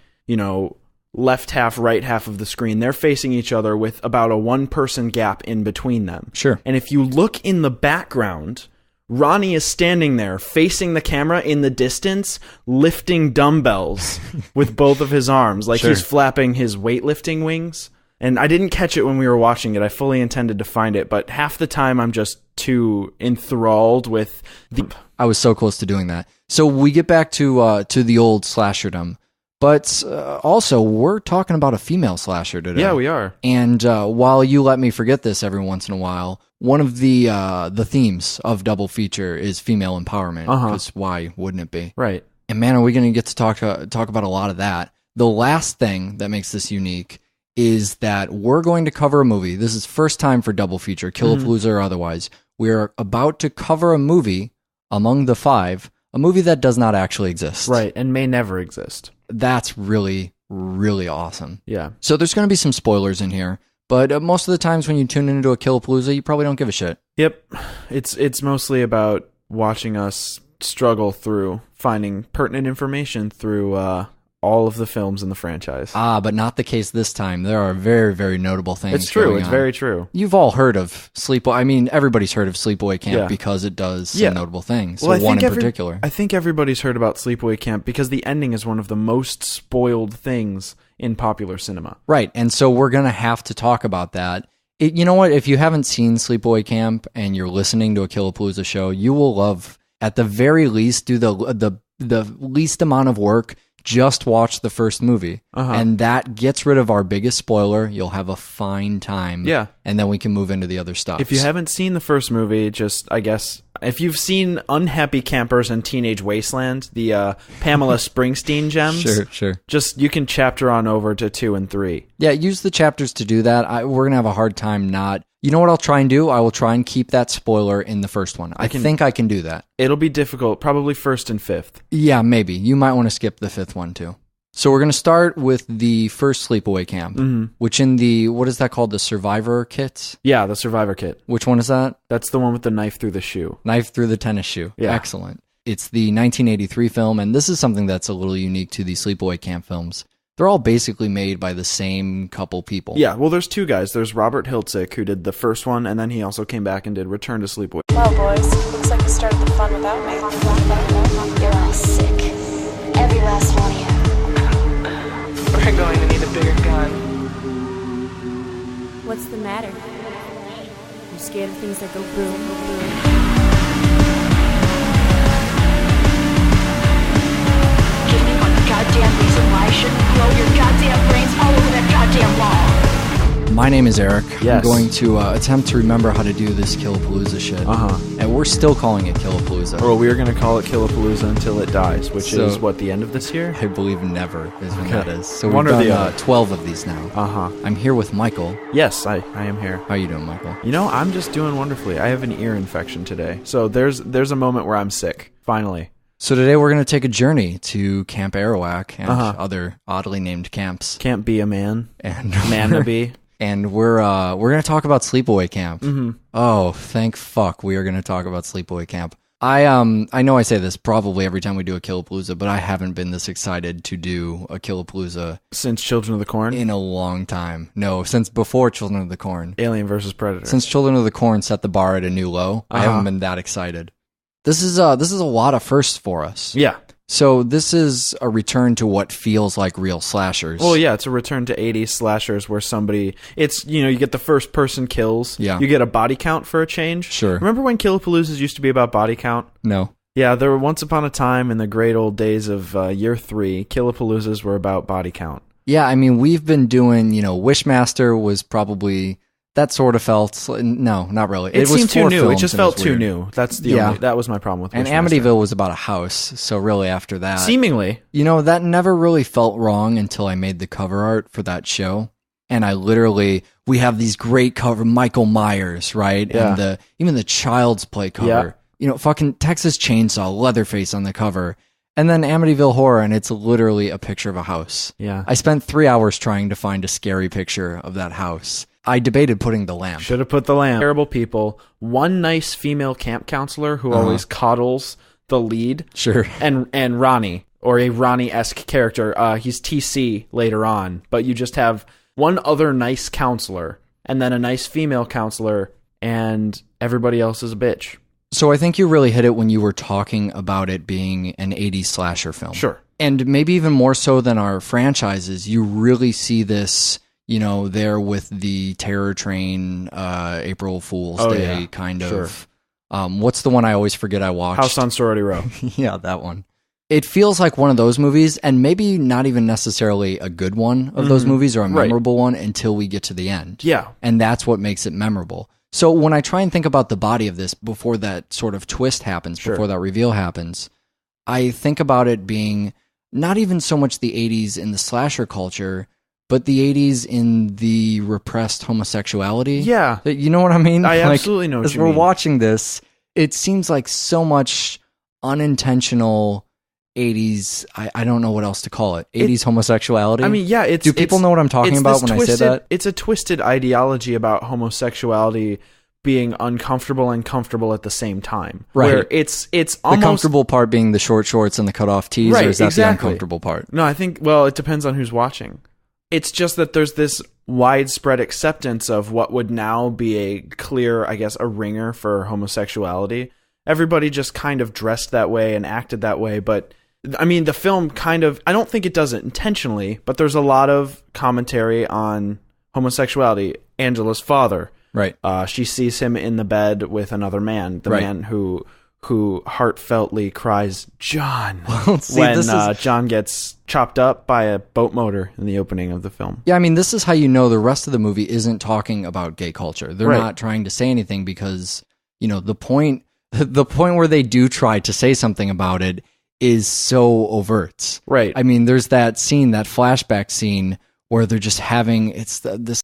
left half, right half of the screen. They're facing each other with about a 1-person gap in between them. Sure. And if you look in the background, Ronnie is standing there facing the camera in the distance, lifting dumbbells with both of his arms, like he's flapping his weightlifting wings. And I didn't catch it when we were watching it. I fully intended to find it, but half the time I'm just too enthralled with the... I was so close to doing that. So we get back to the old slasherdom, but also we're talking about a female slasher today. Yeah, we are. And while you let me forget this every once in a while, one of the themes of Double Feature is female empowerment. Because why wouldn't it be? Right. And man, are we going to get to talk about a lot of that. The last thing that makes this unique is that we're going to cover a movie. This is first time for Double Feature, Killapalooza or otherwise. We're about to cover a movie among the 5, a movie that does not actually exist. Right, and may never exist. That's really, really awesome. Yeah. So there's going to be some spoilers in here, But most of the times when you tune into a Killapalooza, you probably don't give a shit. Yep. It's mostly about watching us struggle through finding pertinent information through all of the films in the franchise. But not the case this time. There are very, very notable things. It's true. going It's on. very true. You've all heard of Sleepaway. I mean, everybody's heard of Sleepaway Camp because it does some notable things. So Well, one in particular. I think everybody's heard about Sleepaway Camp because the ending is one of the most spoiled things in popular cinema. Right. And so we're going to have to talk about that. You know what? If you haven't seen Sleepaway Camp and you're listening to a Killapalooza show, you will love, at the very least, do the least amount of work. Just watch the first movie, and that gets rid of our biggest spoiler. You'll have a fine time, and then we can move into the other stuff. If you haven't seen the first movie, I guess, if you've seen Unhappy Campers and Teenage Wasteland, the Pamela Springsteen gems, sure. Just you can chapter on over to 2 and 3. Yeah, use the chapters to do that. We're gonna have a hard time not. You know what I'll try and do? I will try and keep that spoiler in the first one. I think I can do that. It'll be difficult, probably 1st and 5th. Yeah, maybe. You might want to skip the 5th one too. So we're going to start with the first Sleepaway Camp, which in the, what is that called? The Survivor Kit? Yeah, the Survivor Kit. Which one is that? That's the one with the knife through the shoe. Knife through the tennis shoe. Yeah. Excellent. It's the 1983 film, and this is something that's a little unique to the Sleepaway Camp films. They're all basically made by the same couple people. Yeah, well, there's 2 guys. There's Robert Hiltzik, who did the first one, and then he also came back and did Return to Sleepaway. Well, boys, looks like you started the fun without me. You're all sick. Every last one of you. We're going to need a bigger gun. What's the matter? You scared of things that go boom, boom? Give me one goddamn reason why I shouldn't blow your goddamn brains all over that goddamn wall. My name is Eric. Yes. I'm going to attempt to remember how to do this Killapalooza shit. And we're still calling it Killapalooza. Well, we're going to call it Killapalooza until it dies, which is, what, the end of this year? I believe never is when that is. So One we've or the done other. 12 of these now. I'm here with Michael. Yes, I am here. How you doing, Michael? You know, I'm just doing wonderfully. I have an ear infection today. So there's a moment where I'm sick, finally. So today we're going to take a journey to Camp Arawak and other oddly named camps. Can't be a man. And Man to be. And we're going to talk about Sleepaway Camp. Oh, thank fuck we are going to talk about Sleepaway Camp. I know I say this probably every time we do a Killapalooza, but I haven't been this excited to do a Killapalooza Since Children of the Corn? in a long time. No, since before Children of the Corn. Alien vs. Predator. Since Children of the Corn set the bar at a new low, I haven't been that excited. This is a lot of firsts for us. Yeah. So this is a return to what feels like real slashers. Well, yeah, it's a return to 80s slashers where it's, you get the first person kills. Yeah. You get a body count for a change. Sure. Remember when Killapaloozas used to be about body count? No. Yeah, there were once upon a time in the great old days of year 3, Killapaloozas were about body count. Yeah, I mean, we've been doing, Wishmaster was probably... That sort of felt no, not really. It was seemed too 4 new. It films just and felt was too weird. new. That's that was my problem with And Wishmaster. Amityville was about a house, so really after that, Seemingly, that never really felt wrong until I made the cover art for that show, and we have these great cover, Michael Myers, right, Yeah. and even the Child's Play cover, fucking Texas Chainsaw, Leatherface on the cover. And then Amityville Horror, and it's literally a picture of a house. Yeah. I spent 3 hours trying to find a scary picture of that house. I debated putting the lamp. should have put the lamp. Terrible people. One nice female camp counselor who always coddles the lead. Sure. And Ronnie, or a Ronnie-esque character. He's TC later on, but you just have one other nice counselor, and then a nice female counselor, and everybody else is a bitch. So I think you really hit it when you were talking about it being an 80s slasher film. Sure. And maybe even more so than our franchises, you really see this, there with the Terror Train, April Fool's Day kind of. What's the one I always forget I watched? House on Sorority Row. Yeah, that one. It feels like one of those movies, and maybe not even necessarily a good one of those movies or a memorable one until we get to the end. Yeah. And that's what makes it memorable. So when I try and think about the body of this before that sort of twist happens, before that reveal happens, I think about it being not even so much the 80s in the slasher culture, but the 80s in the repressed homosexuality. Yeah. You know what I mean? I absolutely know what as you we're mean. watching this, it seems like so much unintentional 80s, I don't know what else to call it. 80s homosexuality. I mean, yeah, do people know what I'm talking about when I say that? It's a twisted ideology about homosexuality being uncomfortable and comfortable at the same time. Right. Where it's almost the comfortable part being the short shorts and the cut off tees, right, or is that exactly. the uncomfortable part? No, I think, well, it depends on who's watching. It's just that there's this widespread acceptance of what would now be a clear, I guess, a ringer for homosexuality. Everybody just kind of dressed that way and acted that way, but I mean, the film kind of, I don't think it does it intentionally, but there's a lot of commentary on homosexuality. Angela's father, right? She sees him in the bed with another man, the man who heartfeltly cries, "John," when John gets chopped up by a boat motor in the opening of the film. Yeah, I mean, this is how you know the rest of the movie isn't talking about gay culture. They're not trying to say anything because, you know, the point where they do try to say something about it is so overt. Right. I mean, there's that scene, that flashback scene, where they're just having this